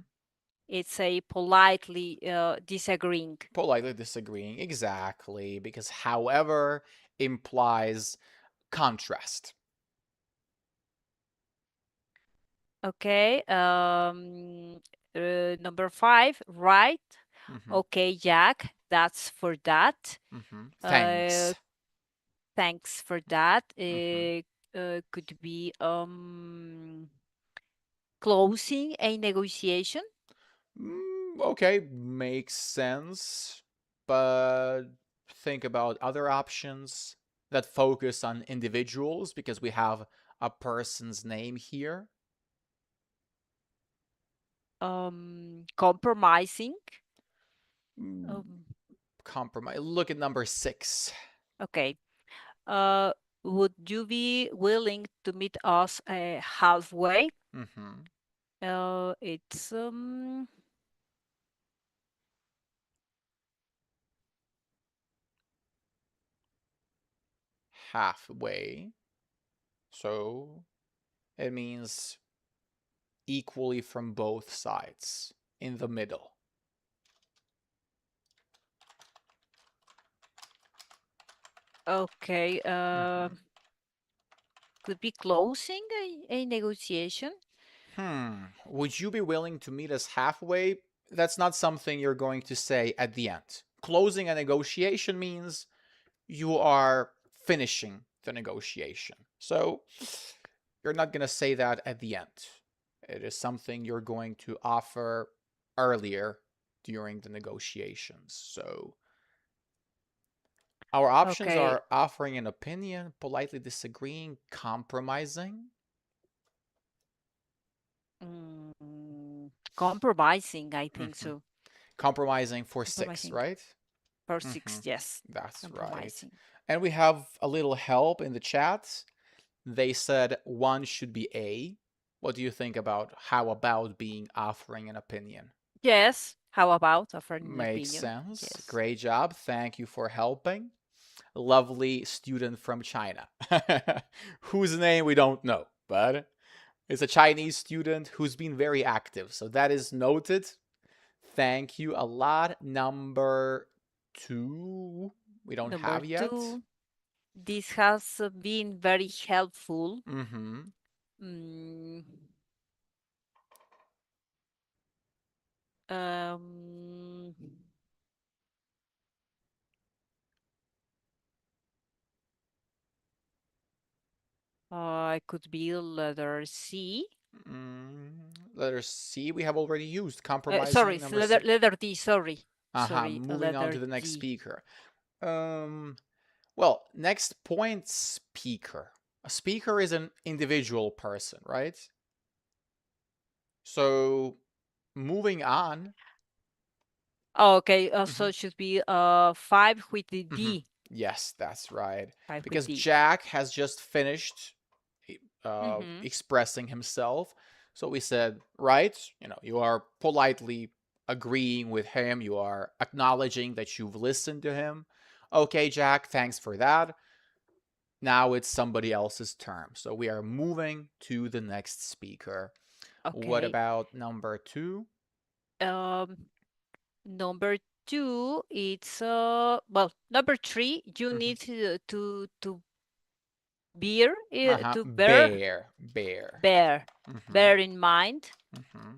it's a politely disagreeing. Politely disagreeing. Exactly, because however implies contrast. Okay. Number 5, right? Mm-hmm. Okay, Jack, that's for that. Mm-hmm. Uh, Thanks. thanks for that. Mm-hmm. Could be closing a negotiation. Okay, makes sense. But think about other options that focus on individuals because we have a person's name here. Compromising. Mm, Um, Compromise. Look at number 6. okay. Uh, would you be willing to meet us halfway? Mm-hmm. It's Halfway. So it means equally from both sides, in the middle. okay. Mm-hmm. Could be closing a negotiation. Would you be willing to meet us halfway? That's not something you're going to say at the end. Closing a negotiation means you are finishing the negotiation. So you're not going to say that at the end. It is something you're going to offer earlier during the negotiations. So our options Okay. are offering an opinion, politely disagreeing, compromising. Compromising, I think Mhm. so. Compromising for 6, Compromising right? for Hmm. 6, yes. That's right. Compromising. And we have a little help in the chat. They said one should be A. What do you think about how about being offering an opinion? Yes. How about offering an Makes opinion? sense. Yes. Great job. Thank you for helping. Lovely student from China, whose name we don't know, but it's a Chinese student who's been very active. So that is noted. Thank you a lot. Number two we don't Number have yet. two, this has been very helpful. Mm-hmm. Mm, um, it could be letter C. Letter C we have already used. Sorry, Compromising it's number six. letter D. Sorry, sorry, Moving on letter to the next D. speaker. Well, next point, speaker. A speaker is an individual person, right? So moving on. Okay, so Mhm, it should be five with the mhm. D. Yes, that's right. Five with Because D. Jack has just finished Mm-hmm. expressing himself. So we said, right, you are politely agreeing with him. You are acknowledging that you've listened to him. Okay, Jack, thanks for that. Now it's somebody else's turn. So we are moving to the next speaker. What Okay. about number two? Um, number two, it's number three, you Mhm. need to bear Uh-huh. to Bear. Bear. bear Mm-hmm. bear in mind. Mm-hmm.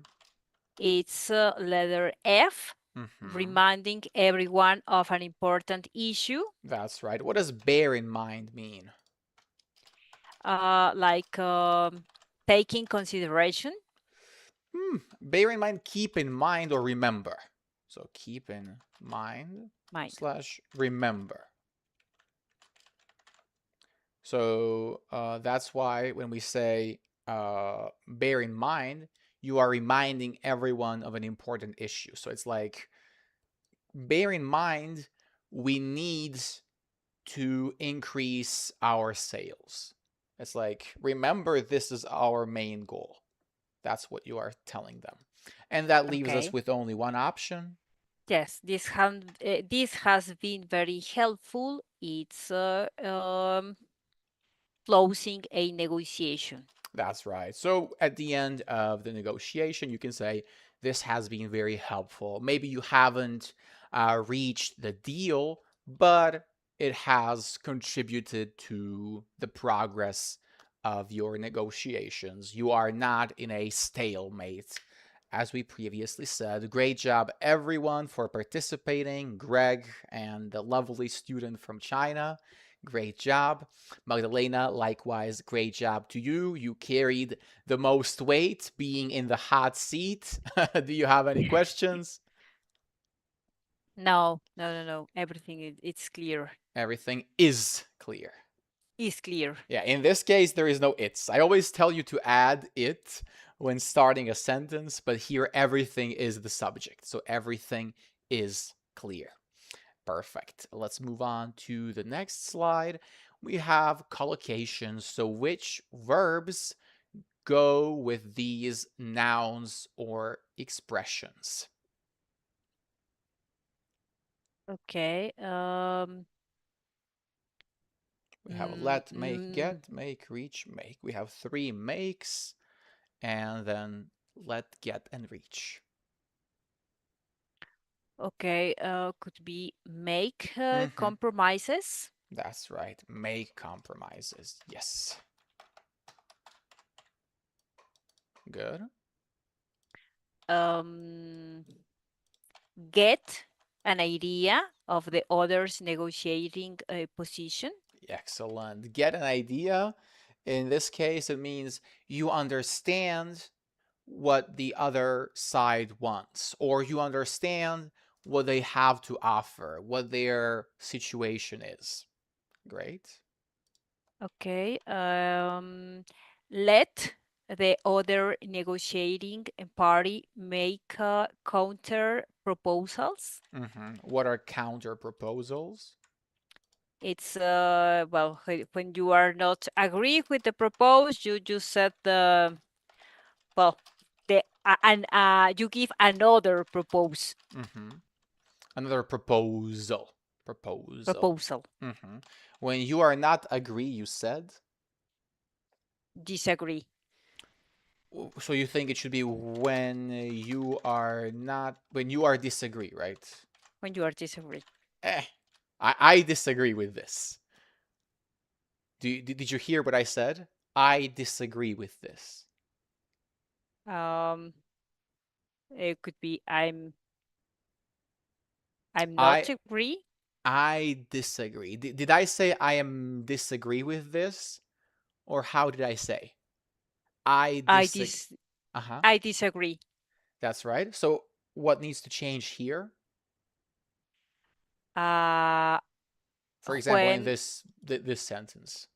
It's letter F, Mm-hmm. reminding everyone of an important issue, That's right. What does bear in mind mean? like taking consideration. Bear in mind, keep in mind, or remember. So keep in mind Mind. slash remember. So that's why when we say bear in mind, you are reminding everyone of an important issue. So it's like, bear in mind, we need to increase our sales. It's like, remember, this is our main goal. That's what you are telling them. And that leaves us Okay. with only one option. Yes, this has been very helpful. It's closing a negotiation. That's right. So at the end of the negotiation, you can say, this has been very helpful. Maybe you haven't reached the deal, but it has contributed to the progress of your negotiations. You are not in a stalemate. As we previously said, great job, everyone, for participating. Greg and the lovely student from China, great job. Magdalena, likewise, great job to you. You carried the most weight being in the hot seat. Do you have any questions? No, no, no, no. Everything it's clear. Everything is clear. Is clear. Yeah, in this case, there is no it's. I always tell you to add it when starting a sentence, but here everything is the subject. So everything is clear. Perfect. Let's move on to the next slide. We have collocations. So which verbs go with these nouns or expressions? Okay. We have Mm, let, make, mm, get, make, reach, make. We have three makes, and then let, get, and reach. okay. Could be make Mm-hmm. compromises. That's right. Make compromises. Yes. Good. Um, get an idea of the other's negotiating position. Excellent. Get an idea. In this case, it means you understand what the other side wants, or you understand what they have to offer, what their situation is. Great. Okay. Let the other negotiating party make counter proposals. What are counter proposals? It's when you are not agree with the proposed, you just set the well the and you give another hmm Another proposal. Proposal. proposal. hmm When you are not agree, you said. Disagree So you think it should be when you are not, when you are disagree, right? when you are disagree. eh, I disagree with this. Did you hear what I said? I disagree with this. Um, it could be I'm I not agree. I disagree. Did I say I am disagree with this? Or how did I say? I I disagree. dis Uh-huh. I disagree. That's right. So what needs to change here? Uh, For example, in when this sentence.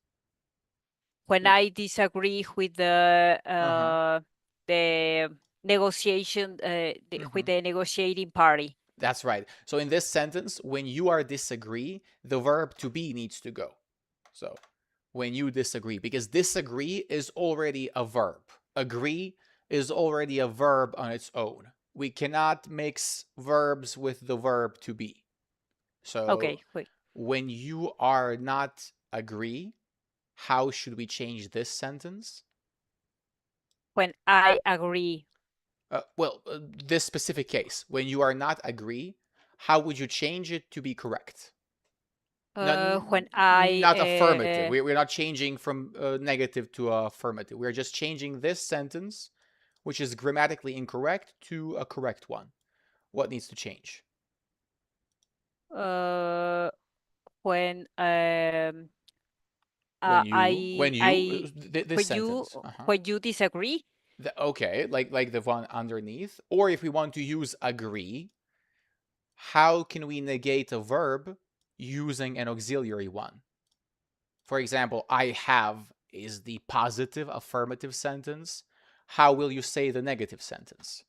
I disagree with Uh-huh. the negotiation with Mm-hmm. the negotiating party. That's right. So in this sentence, when you are disagree, the verb to be needs to go. So when you disagree, because disagree is already a verb. Agree is already a verb on its own. We cannot mix verbs with the verb to be. So Okay, wait. when you are not agree, how should we change this sentence? When I agree, This specific case, when you are not agree, how would you change it to be correct? Not, when not affirmative. I We're not changing from negative to affirmative. We're just changing this sentence, which is grammatically incorrect, to a correct one. What needs to change? uh, when When you, I when you, I this sentence. Uh-huh. when you disagree, Okay, like the one underneath. Or if we want to use agree, how can we negate a verb using an auxiliary one? For example, I have is the positive affirmative sentence. How will you say the negative sentence?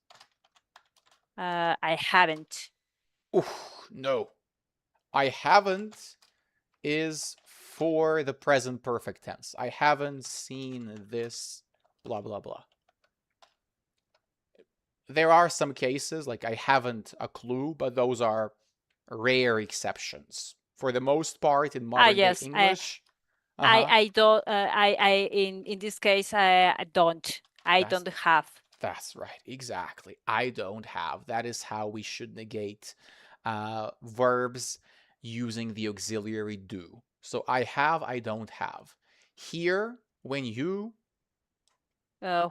I haven't. Ooh, no. I haven't is for the present perfect tense. I haven't seen this, blah, blah, blah. There are some cases, like I haven't a clue, but those are rare exceptions. For the most part, in Ah, modern day yes. English, uh-huh, I don't. I in this case, I don't. I that's don't have. That's right. Exactly. I don't have. That is how we should negate verbs using the auxiliary do. So I have, I don't have. Here, when you,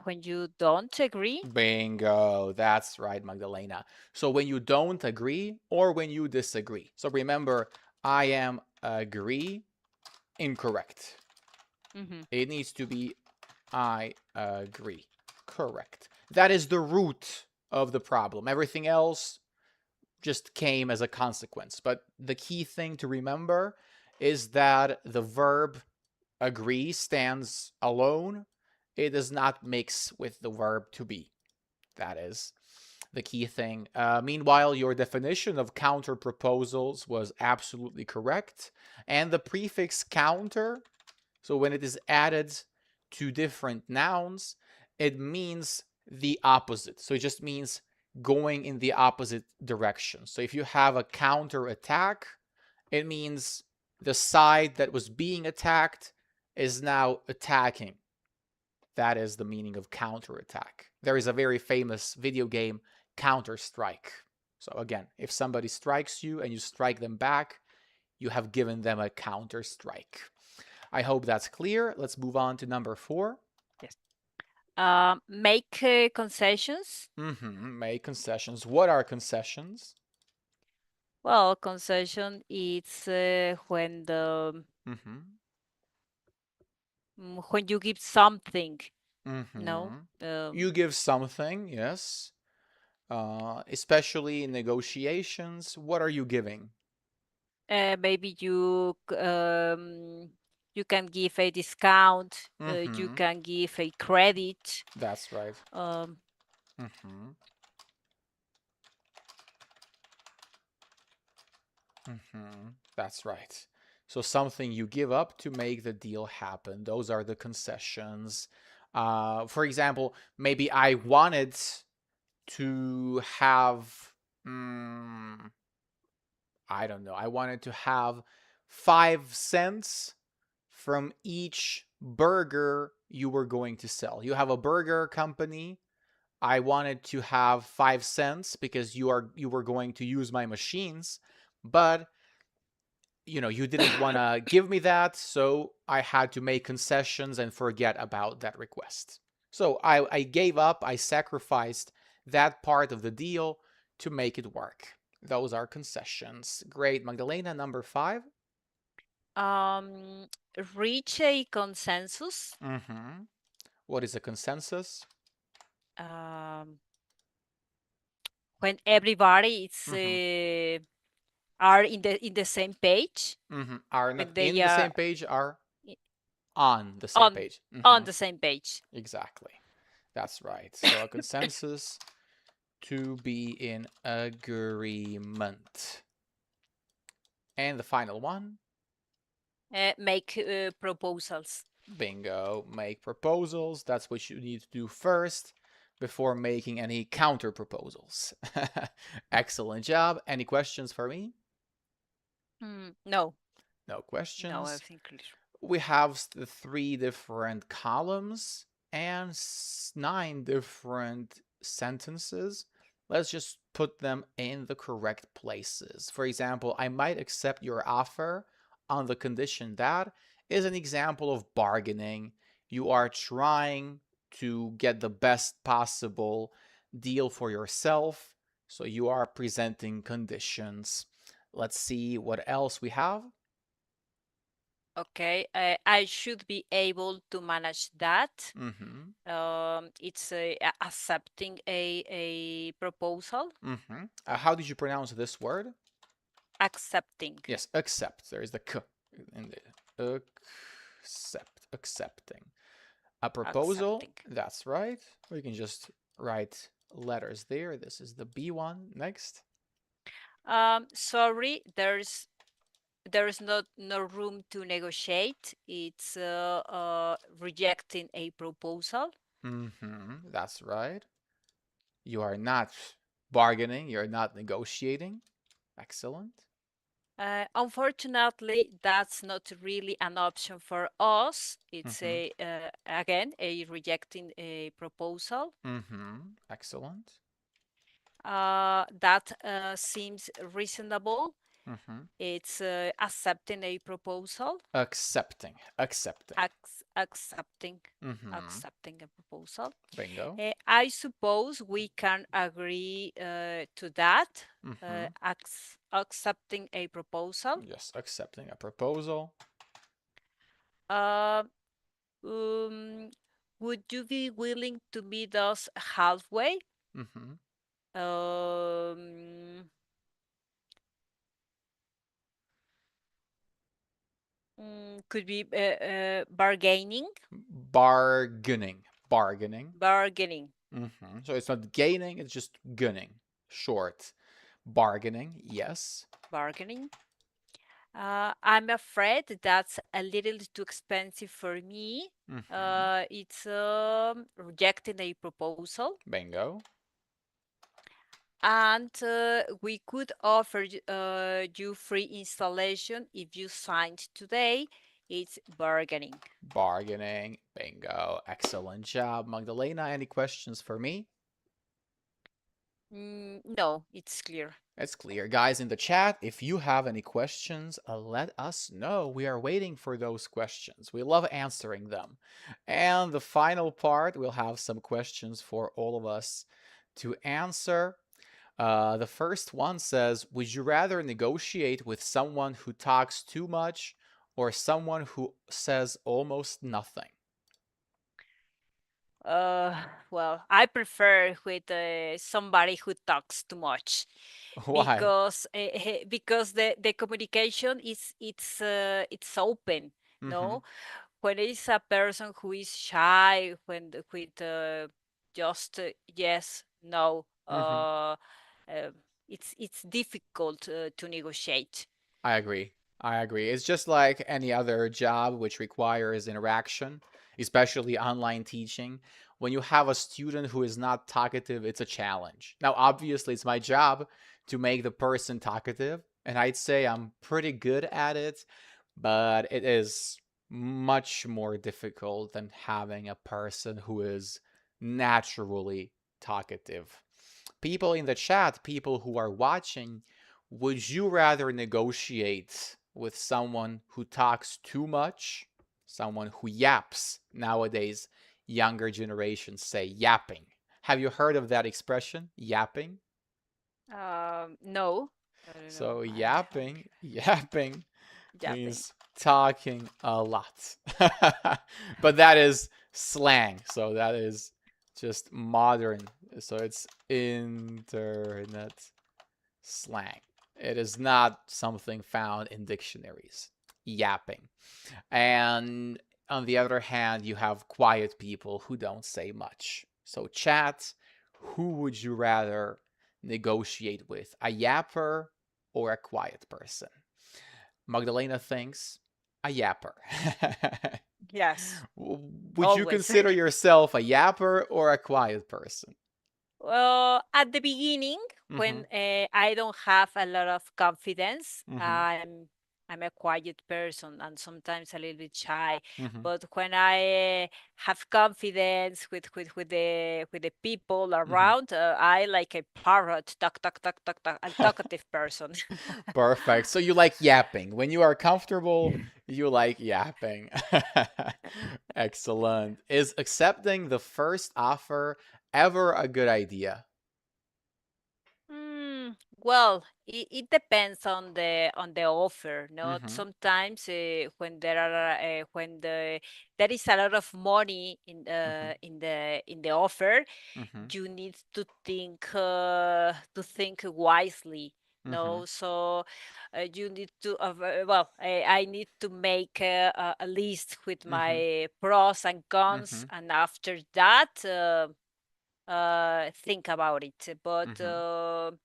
When you don't agree, bingo, that's right, Magdalena. So when you don't agree or when you disagree. So remember, I am agree, incorrect. mm-hmm. It needs to be I agree. Correct. That is the root of the problem. Everything else just came as a consequence. But the key thing to remember is that the verb agree stands alone. It does not mix with the verb to be. That is the key thing. Meanwhile, your definition of counter proposals was absolutely correct. And the prefix counter, so when it is added to different nouns, it means the opposite. So it just means going in the opposite direction. So if you have a counter attack, it means the side that was being attacked is now attacking. That is the meaning of counterattack. There is a very famous video game, Counter Strike. So again, if somebody strikes you and you strike them back, you have given them a counter strike. I hope that's clear. Let's move on to number 4. Yes. Make concessions. Make concessions. What are concessions? Well, concession is when the Mm-hmm. when you give something. No. Mm-hmm. You give something, yes. Especially in negotiations. What are you giving? Maybe you can give a discount. You Mm-hmm. can give a credit. That's right. Um, Mm-hmm. Mm-hmm. That's right. So something you give up to make the deal happen. Those are the concessions. For example, maybe I wanted to have, mm, I don't know, I wanted to have 5 cents from each burger you were going to sell. You have a burger company. I wanted to have 5 cents because you were going to use my machines, but you didn't want to give me that, so I had to make concessions and forget about that request. So I gave up, I sacrificed that part of the deal to make it work. Those are concessions. Great. Magdalena, number five. Um, reach a consensus. Mm-hmm. What is a consensus? Um, when everybody is Mm-hmm. are in the same page, Mm-hmm. Are not when they in the are same page, are i- on the same on page. Mm-hmm. on the same page. Exactly. That's right. So a consensus, to be in agreement. And the final one, Make proposals. bingo, make proposals. That's what you need to do first before making any counter proposals. Excellent job. Any questions for me? No, No no, questions. everything clear. We have the three different columns and 9 different sentences. Let's just put them in the correct places. For example, I might accept your offer on the condition that is an example of bargaining. You are trying to get the best possible deal for yourself, so you are presenting conditions. Let's see what else we have. Okay, I should be able to manage that. Mm-hmm. It's accepting a proposal. Mm-hmm. How did you pronounce this word? Accepting, Yes, accept. There is the k in the accepting. A proposal. accepting. That's right. We can just write letters there. This is the B one. Next. Sorry, there's not no room to negotiate. It's rejecting a proposal. Mm-hmm. That's right. You are not bargaining. You're not negotiating. Excellent. Unfortunately, that's not really an option for us. It's Mm-hmm. a again a rejecting a proposal. Mm-hmm. Excellent. That seems reasonable. Mm-hmm. It's accepting a proposal, Accepting. Accepting. accepting, Mm-hmm. accepting a proposal. Bingo. I suppose we can agree to that. Mm-hmm. Accepting a proposal. Yes, accepting a proposal. Uh, um, would you be willing to meet us halfway? Mm-hmm. Um, could be bargaining, Bargaining. Bargaining. bargaining, Mm-hmm. So it's not gaining, it's just gunning. Short. Bargaining. Yes. bargaining. I'm afraid that's a little too expensive for me. Mm-hmm. It's rejecting a proposal. Bingo. And we could offer you free installation if you signed today. It's bargaining. Bargaining. Bingo. Excellent job, Magdalena. Any questions for me? No, it's clear. It's clear. Guys in the chat, if you have any questions, let us know. We are waiting for those questions. We love answering them. And the final part, we'll have some questions for all of us to answer. The first one says, would you rather negotiate with someone who talks too much or someone who says almost nothing? Uh, well, I prefer with somebody who talks too much Why? because the communication is it's open. Mm-hmm. No, when it's a person who is shy, when with just yes, no, Mm-hmm. uh, it's difficult to negotiate. I agree. I agree. It's just like any other job which requires interaction, especially online teaching. When you have a student who is not talkative, it's a challenge. Now, obviously, it's my job to make the person talkative, and I'd say I'm pretty good at it, but it is much more difficult than having a person who is naturally talkative. People in the chat, people who are watching, would you rather negotiate with someone who talks too much, someone who yaps. Nowadays, younger generations say yapping. Have you heard of that expression, yapping? No, I don't know. So I yapping Japping. means talking a lot. But that is slang. So that is just modern. So it's internet slang. It is not something found in dictionaries. Yapping. And on the other hand, you have quiet people who don't say much. So, chat, who would you rather negotiate with? A yapper or a quiet person? Magdalena thinks a yapper. Yes, Would you always. consider yourself a yapper or a quiet person? Well, at the beginning, Mm-hmm. when I don't have a lot of confidence, Mm-hmm. I'm a quiet person and sometimes a little bit shy. Mm-hmm. But when I have confidence with the people Mm-hmm. around, I like a parrot, talk talk talk talk talk, a talkative person. Perfect. So you like yapping. When you are comfortable, you like yapping. Excellent. Is accepting the first offer ever a good idea? Well, it depends on the offer. No, Mm-hmm. sometimes when there are when there is a lot of money Mm-hmm. in the offer, Mm-hmm. you need to think wisely. Mm-hmm. No, so you need to well, I need to make a list with Mm-hmm. my pros and cons, Mm-hmm. and after that, think about it. But Mm-hmm.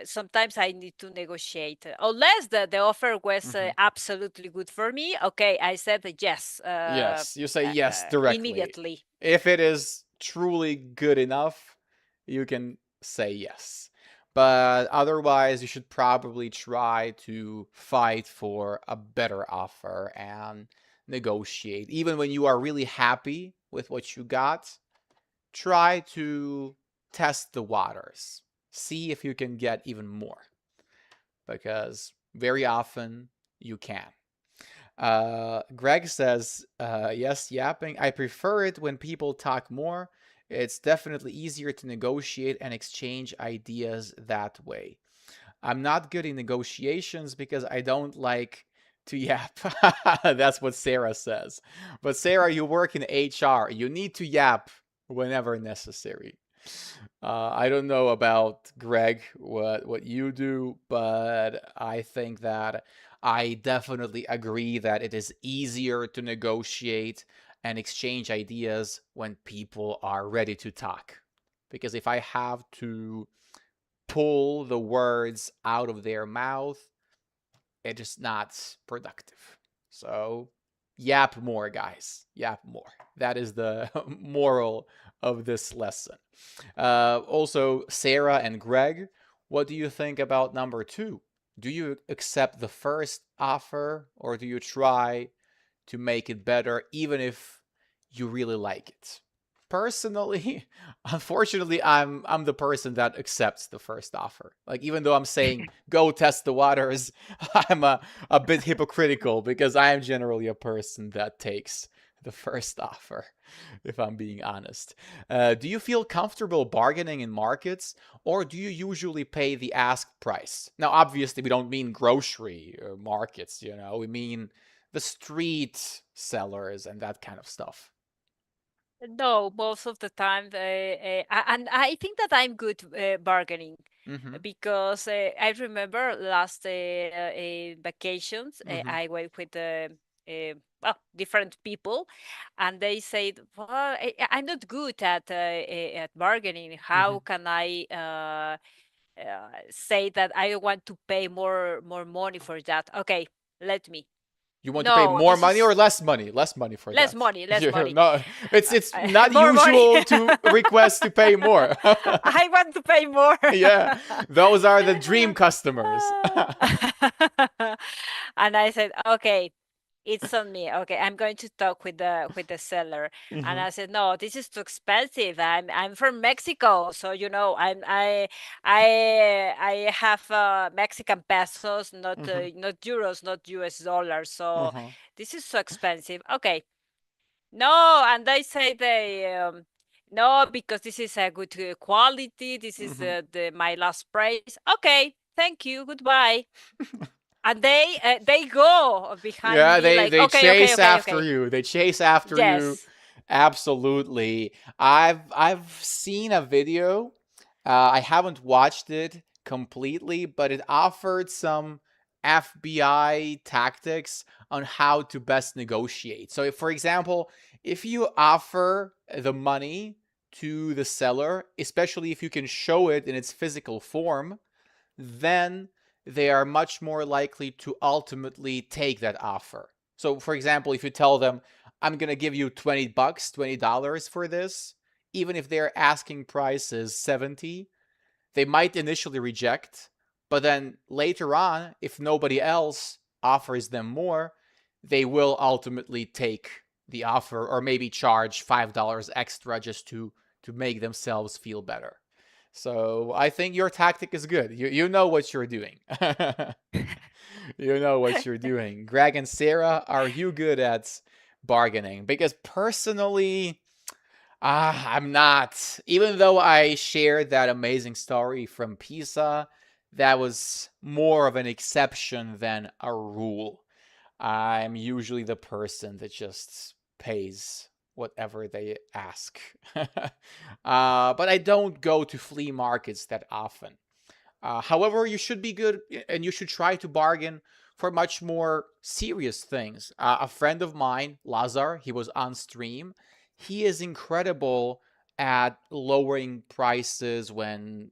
sometimes I need to negotiate. Unless the offer was Mm-hmm. absolutely good for me, okay, I said yes Yes, you say yes directly. immediately. If it is truly good enough, you can say yes. But otherwise, you should probably try to fight for a better offer and negotiate. Even when you are really happy with what you got, try to test the waters. See if you can get even more, because very often you can. Greg says, yes, yapping. I prefer it when people talk more. It's definitely easier to negotiate and exchange ideas that way. I'm not good in negotiations because I don't like to yap. That's what Sarah says. But Sarah, you work in HR. You need to yap whenever necessary. I don't know about Greg, what you do, but I think that I definitely agree that it is easier to negotiate and exchange ideas when people are ready to talk. Because if I have to pull the words out of their mouth, it is not productive. So, yap more, guys. Yap more. That is the moral of this lesson. Also, Sarah and Greg, what do you think about number two? Do you accept the first offer or do you try to make it better even if you really like it? Personally, unfortunately, I'm the person that accepts the first offer. Like even though I'm saying go test the waters, I'm a bit hypocritical because I am generally a person that takes the first offer, if I'm being honest. Do you feel comfortable bargaining in markets, or do you usually pay the asked price? Now, obviously, we don't mean grocery markets, you know, we mean the street sellers and that kind of stuff. No, most of the time, and I think that I'm good bargaining Mm-hmm. because I remember last vacations Mm-hmm. I went with well, different people, and they said, "Well, I'm not good at bargaining. Mm-hmm. How can I say that I want to pay more money for that?" Okay, let me. You want to pay No, more this money or is less money? Less money for less that. money, less You're money. not. It's not More money. usual to request to pay more. I want to pay more. Yeah, those are the dream customers. And I said, okay, it's on me. Okay, I'm going to talk with the seller. And Hmm. I said, no, this is too expensive. I'm from Mexico, so I have Mexican pesos, not Hmm. not euros, not US dollars. So Hmm. this is so expensive. Okay, no, and they say no, because this is a good quality. This is Hmm. the my last price. Okay, thank you. Goodbye. And they go behind Yeah, me they like, they okay, okay, chase okay, after okay. you. They chase after you. Yes. Absolutely. I've seen a video. I haven't watched it completely, but it offered some FBI tactics on how to best negotiate. So, if, for example, if you offer the money to the seller, especially if you can show it in its physical form, then they are much more likely to ultimately take that offer. So, for example, if you tell them, I'm going to give you 20 bucks, $20 for this, even if their asking price is 70, they might initially reject, but then later on, if nobody else offers them more, they will ultimately take the offer or maybe charge $5 extra just to make themselves feel better. So I think your tactic is good. You know what you're doing. You know what you're doing. Greg and Sarah, are you good at bargaining? Because personally, I'm not. Even though I shared that amazing story from Pisa, that was more of an exception than a rule. I'm usually the person that just pays whatever they ask. But I don't go to flea markets that often. However, you should be good and you should try to bargain for much more serious things. A friend of mine, Lazar, he was on stream. He is incredible at lowering prices when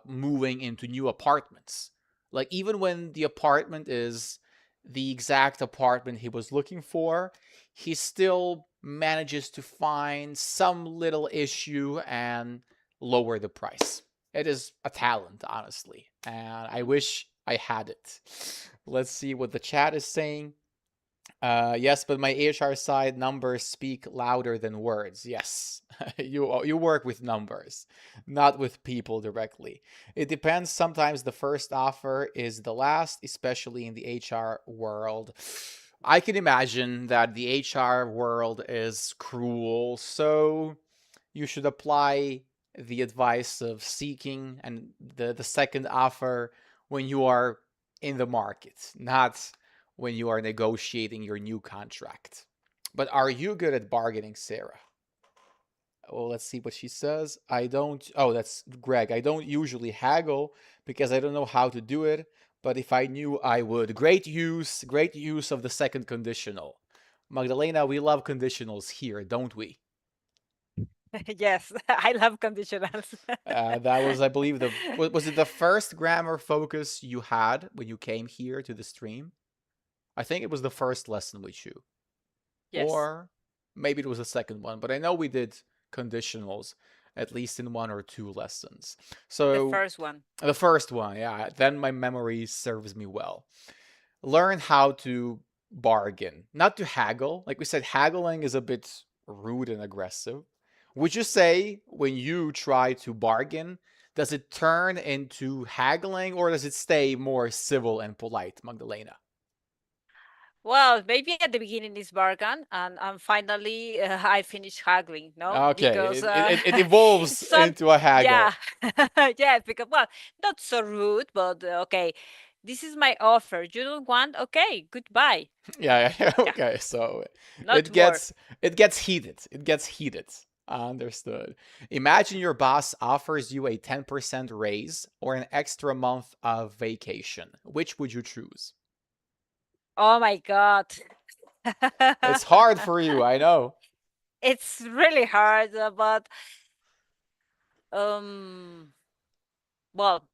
moving into new apartments. Like, even when the apartment is the exact apartment he was looking for, he still manages to find some little issue and lower the price. It is a talent, honestly, and I wish I had it. Let's see what the chat is saying. Yes, but my HR side numbers speak louder than words. Yes, you work with numbers, not with people directly. It depends. Sometimes the first offer is the last, especially in the HR world. I can imagine that the HR world is cruel, so you should apply the advice of seeking and the second offer when you are in the market, not when you are negotiating your new contract. But are you good at bargaining, Sarah? Well, let's see what she says. I don't. Oh, that's Greg. I don't usually haggle because I don't know how to do it. But if I knew, I would. Great use of the second conditional. Magdalena, we love conditionals here, don't we? Yes, I love conditionals. That was, I believe, was it the first grammar focus you had when you came here to the stream? I think it was the first lesson with you, Yes, or maybe it was the second one. But I know we did conditionals at least in one or two lessons. the So first one. the first one, yeah. Then my memory serves me well. Learn how to bargain, not to haggle. Like we said, haggling is a bit rude and aggressive. Would you say when you try to bargain, does it turn into haggling or does it stay more civil and polite, Magdalena? Well, maybe at the beginning is bargain, and finally I finish haggling, no? Okay, Because it evolves some, into a yeah, haggle. yeah, because well, not so rude, but okay, this is my offer. You don't want? Okay, goodbye. Yeah, yeah, Yeah, okay. So not it more. gets it gets heated. It gets heated. Understood. Imagine your boss offers you a 10% raise or an extra month of vacation. Which would you choose? Oh my God. It's hard for you, I know. It's really hard, but um, well,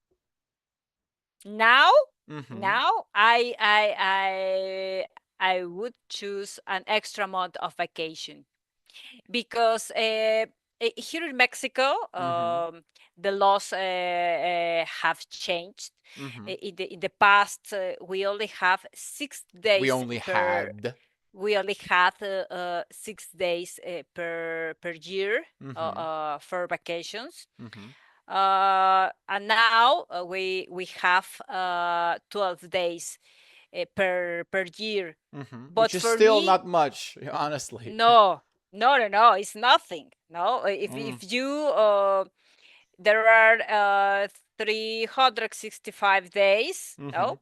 now, Mm-hmm. now I would choose an extra month of vacation because here in Mexico, Mm-hmm. the laws have changed. Mm-hmm. In the past, we only have six We days only per had. we only had 6 days per year Mm-hmm. for vacations. Mm-hmm. And now we have 12 days per year. Mm-hmm. But Which is for still me, not much, honestly. no, no, no, no, it's nothing. No, Mm. if you there are 365 days. Mm-hmm. No,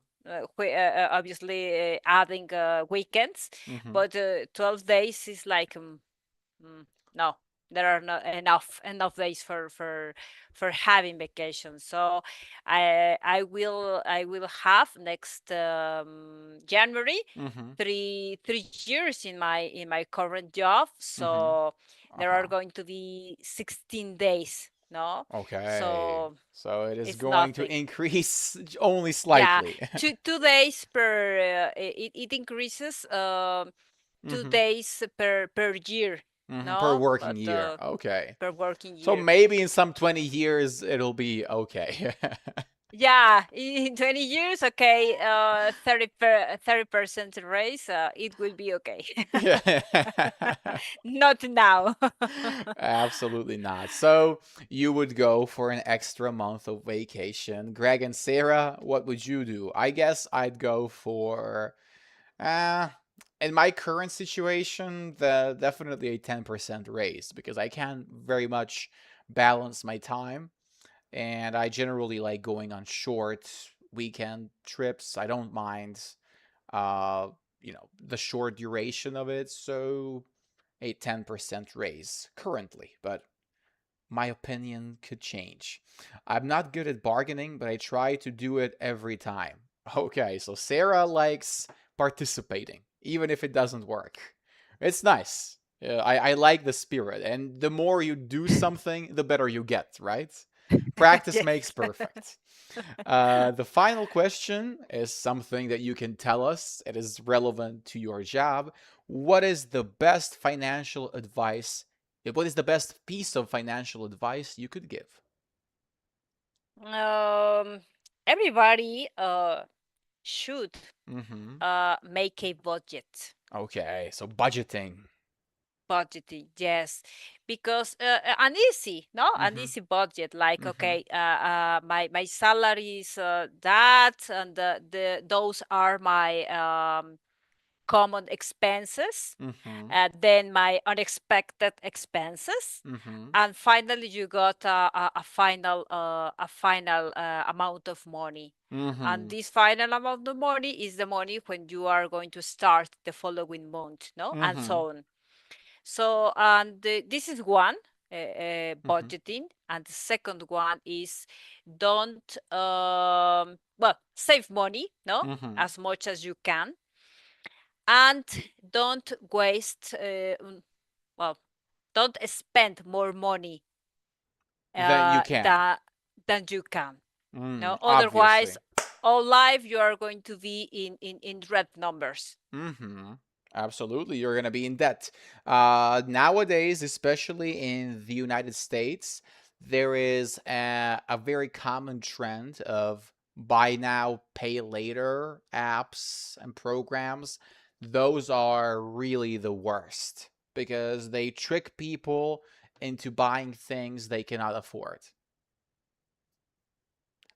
obviously adding weekends, Mm-hmm. but 12 days is like no, there are not enough days for having vacation. So I will have next January Mm-hmm. 3 years in my current job. Mm-hmm. So there are Uh-huh. going to be 16 days. No, Okay. so So it is it's going to nothing. increase only Yeah, slightly. 2 days per it increases 2 Mm-hmm. days per year. Mm-hmm. Per No, working but year. Okay. per working So year. maybe in some 20 years it'll be okay. Yeah, in 20 years, okay, 30% raise, it will be okay. Yeah. Not now. Absolutely not. So you would go for an extra month of vacation. Greg and Sarah, what would you do? I guess I'd go for uh in my current situation, the definitely a 10% raise because I can very much balance my time and I generally like going on short weekend trips. I don't mind uh the short duration of it, so a 10% raise currently, but my opinion could change. I'm not good at bargaining, but I try to do it every time. Okay, so Sarah likes participating, even if it doesn't work. It's nice. I like the spirit, and the more you do something, the better you get, right? Practice makes Yes. perfect. The final question is something that you can tell us. It is relevant to your job. What is the best financial advice? What is the best piece of financial advice you could give? Um, Everybody should Mm-hmm. make a budget. Okay, so budgeting. Budgeting, yes, because an easy, no, an Mm-hmm. easy budget. Like, Mm-hmm. okay, my salary is that, and those are my common expenses, Mm-hmm. then my unexpected expenses, Mm-hmm. and finally you got a final amount of money. And Mm-hmm. this final amount of money is the money when you are going to start the following month, no, and Mm-hmm. so on. So, and this is one, Mm-hmm. budgeting, and the second one is don't well, save money, no, Mm-hmm. as much as you can, and don't waste well, don't spend more money Then you can. than you can. No, otherwise, Obviously. all life you are going to be in red numbers. Mm-hmm. Absolutely, you're gonna be in debt. Nowadays, especially in the United States, there is a very common trend of buy now, pay later apps and programs. Those are really the worst because they trick people into buying things they cannot afford.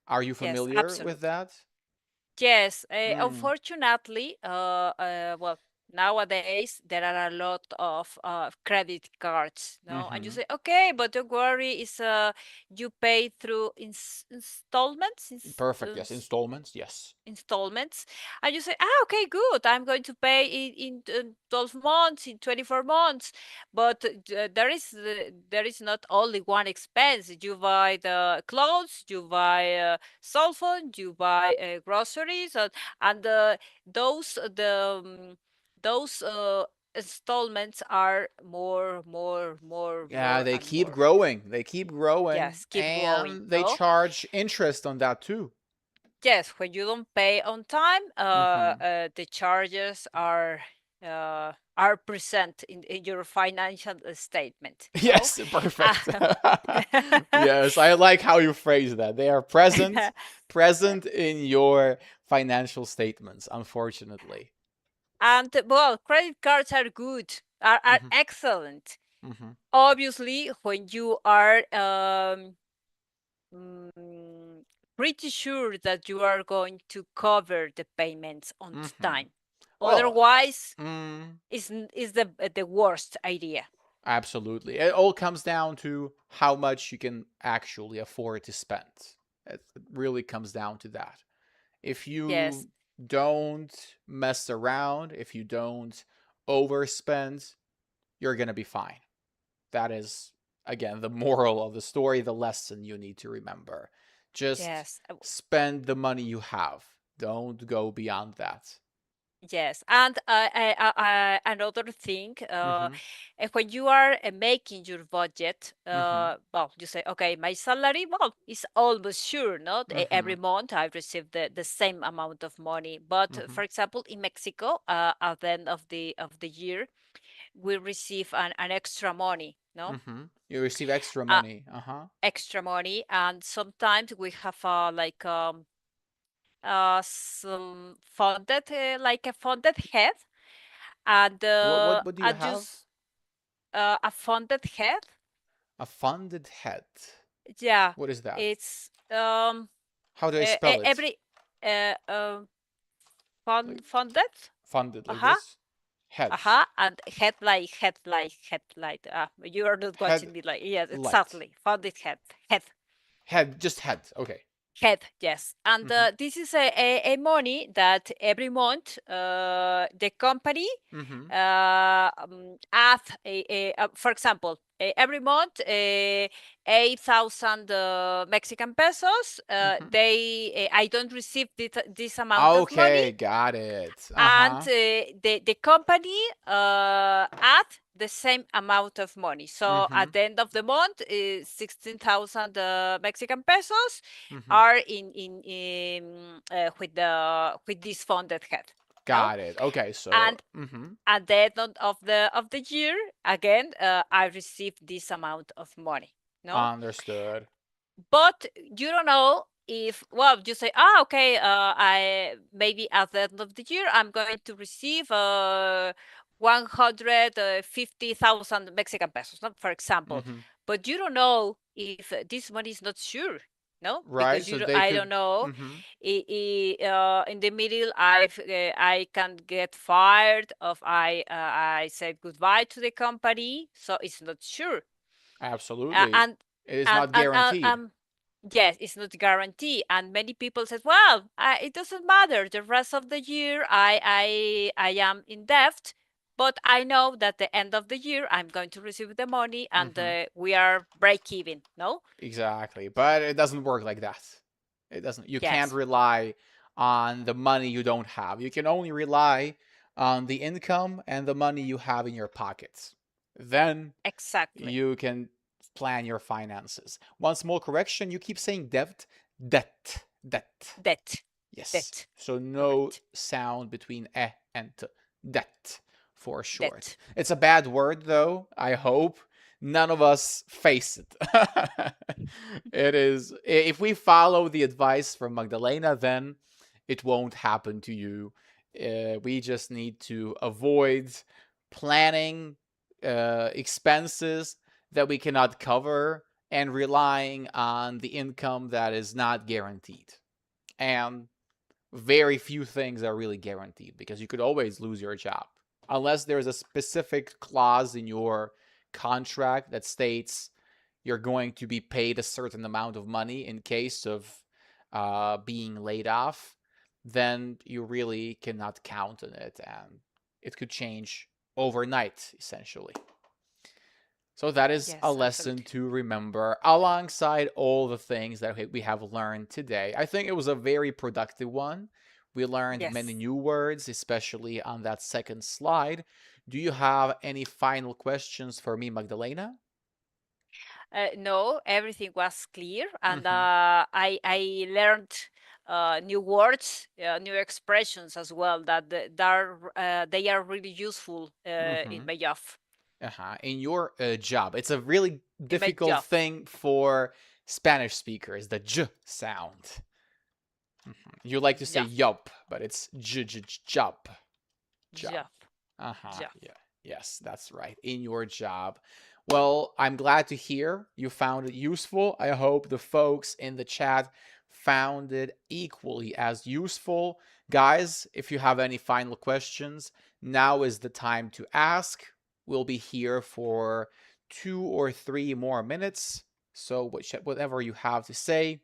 Are you Yes, familiar with absolutely. that? Yes, Mm, unfortunately, well, nowadays there are a lot of credit cards, no, and you mm-hmm. say, okay, but don't worry, is you pay through installments, Perfect. Yes, installments. Yes. installments, and you say, okay, good, I'm going to pay in 12 months, in 24 months. But there is not only one expense. You buy the clothes, you buy a cell phone, you buy groceries, and those installments are more, more, more, Yeah, more they and keep more. growing. They keep growing, Yes, keep growing, and they no. charge interest on that too. Yes, when you don't pay on time, Mm-hmm. the charges are present in your financial statement. No, Yes, perfect. Uh, Yes, I like how you phrase that. They are present in your financial statements, unfortunately. And well, credit cards are good, are Mm-hmm. excellent. Mm-hmm. Obviously, when you are mm, pretty sure that you are going to cover the payments on Mm-hmm. time. Well, Otherwise, mm, is the worst idea. absolutely. It all comes down to how much you can actually afford to spend. It really comes down to that. If Yes, you don't mess around, if you don't overspend, you're going to be fine. That is, again, the moral of the story, the lesson you need to remember. Just yes. spend the money you have. Don't go beyond that. Yes, and another thing, Mm-hmm. when you are making your budget, Mm-hmm. well, you say, okay, my salary, well, is almost sure, not Mm-hmm. every month I receive the same amount of money. But Mm-hmm. for example, in Mexico, at the end of the year, we receive an extra money, no, Mm-hmm. You receive extra uh, money. Uh-huh. extra money, and sometimes we have like some funded, like a funded head and What do you I have? just a funded head. A funded head. Yeah, What is that? it's How do I spell it? every uh, um Like funded. funded like Uh-huh. this? Head. Uh-huh. And headlight. You are not Head watching me like yes, light. exactly. Funded head. Head, just head. Okay. Head, yes. And Mm-hmm. this is a money that every month the company Mm-hmm. add for example, every month 8,000 Mexican pesos. Mm-hmm. I don't receive this amount of money, Okay, got it. and Uh-huh. the company add the same amount of money. So Mm-hmm. at the end of the month, 16,000 Mexican pesos Mm-hmm. are with this funded head. No, Got it. Okay, so and mm-hmm. at the end of the year, again, I receive this amount of money. No, Understood. but you don't know if, well, you say, okay, I maybe at the end of the year I'm going to receive 150,000 Mexican pesos, no, for example. Mm-hmm. But you don't know if this money is not sure, no, Right? because So they I could don't know. mm-hmm. In the middle, I can get fired, of I said goodbye to the company, so it's not sure. Uh, Absolutely. and It is and not and guaranteed. yes, it's not guaranteed. And many people said, well, it doesn't matter. The rest of the year, I am in debt, but I know that the end of the year, I'm going to receive the money, and Mm-hmm. we are break even. No? Exactly. But it doesn't work like that. It doesn't. You can't Yes, rely on the money you don't have. You can only rely on the income and the money you have in your pockets. Then exactly. you can plan your finances. One small correction, you keep saying debt, debt, debt. Debt, Yes. debt. So no Correct. sound between e and t. Debt for short. Debt. It's a bad word though. I hope none of us face it. It is, if we follow the advice from Magdalena, then it won't happen to you. We just need to avoid planning expenses that we cannot cover and relying on the income that is not guaranteed. And very few things are really guaranteed because you could always lose your job unless there's a specific clause in your contract that states you're going to be paid a certain amount of money in case of being laid off. Then you really cannot count on it, and it could change overnight, essentially. So that is a Yes, lesson absolutely. to remember alongside all the things that we have learned today. I think it was a very productive one. We learned many Yes. new words, especially on that second slide. Do you have any final questions for me, Magdalena? No, everything was clear, and Mm-hmm. I learned new words, new expressions as well they are really useful Mm-hmm. in my job. Uh-huh. In your job, it's a really In my difficult job. thing for Spanish speakers, the j sound. You like to say Yeah. yup, but it's j j j- job. Job. job, Uh-huh. job. Yeah. Yes, that's right. In your job. Well, I'm glad to hear you found it useful. I hope the folks in the chat found it equally as useful. Guys, if you have any final questions, now is the time to ask. We'll be here for 2 or 3 more minutes. So, whatever you have to say,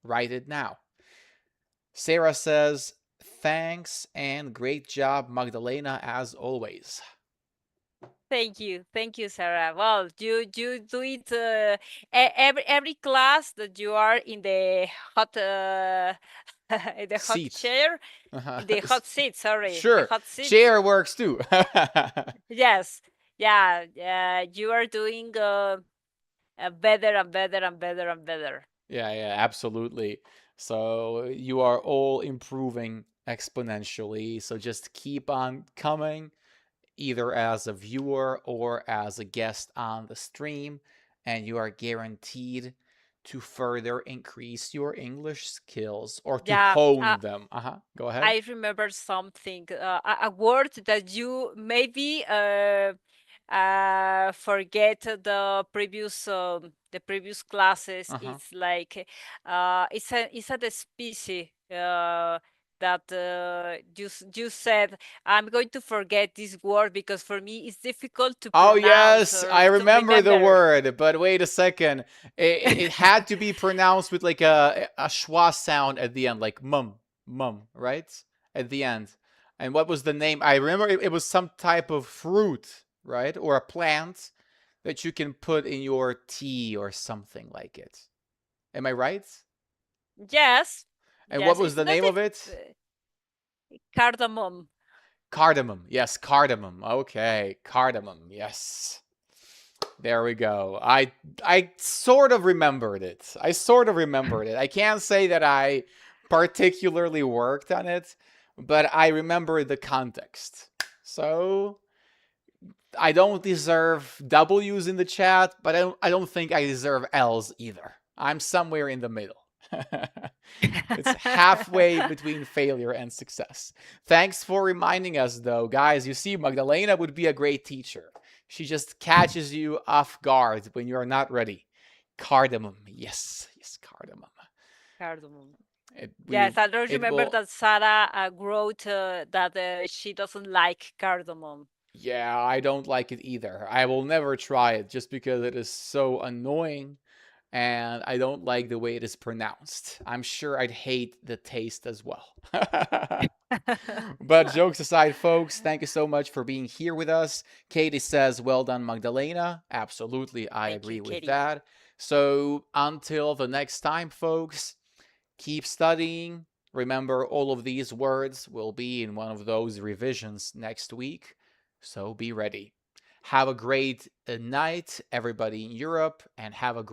write it now. Sarah says, thanks and great job, Magdalena, as always. Thank you, Sarah. Well, you do it every class that you are in the hot in the hot Seat. chair, Uh-huh. in the hot seat. Sorry, the Sure, hot seat. chair works too. Yes, yeah, yeah. You are doing better and better and better and better. Yeah, yeah, absolutely. So you are all improving exponentially. So just keep on coming, either as a viewer or as a guest on the stream, and you are guaranteed to further increase your English skills or to Yeah, hone them. Uh-huh. Go ahead. I remember something, a word that you maybe forget the previous classes. Uh-huh. It's like it's a the species that you said I'm going to forget this word because for me it's difficult to Oh pronounce yes, or I to remember the remember. word, but wait a second. It had to be pronounced with like a schwa sound at the end, like mum, right? At the end. And what was the name? I remember it was some type of fruit, right? Or a plant that you can put in your tea or something like it. Am I right? Yes, And what yes, was it's the not name the of it? cardamom. Cardamom. Yes, cardamom. Okay, cardamom. Yes. There we go. I sort of remembered it. I can't say that I particularly worked on it, but I remember the context. So I don't deserve W's in the chat, but I don't think I deserve L's either. I'm somewhere in the middle. It's halfway between failure and success. Thanks for reminding us, though. Guys, you see, Magdalena would be a great teacher. She just catches you off guard when you are not ready. Cardamom. Yes, yes, cardamom. Cardamom. It, we, Yes, I don't it remember will, that Sarah wrote that she doesn't like cardamom. yeah, I don't like it either. I will never try it just because it is so annoying and I don't like the way it is pronounced. I'm sure I'd hate the taste as well. But jokes aside, folks, thank you so much for being here with us. Katie says, well done, Magdalena. Absolutely, I Thank you, agree with Kitty. that. So until the next time, folks, keep studying. Remember, all of these words will be in one of those revisions next week. So be ready. Have a great night, everybody in Europe, and have a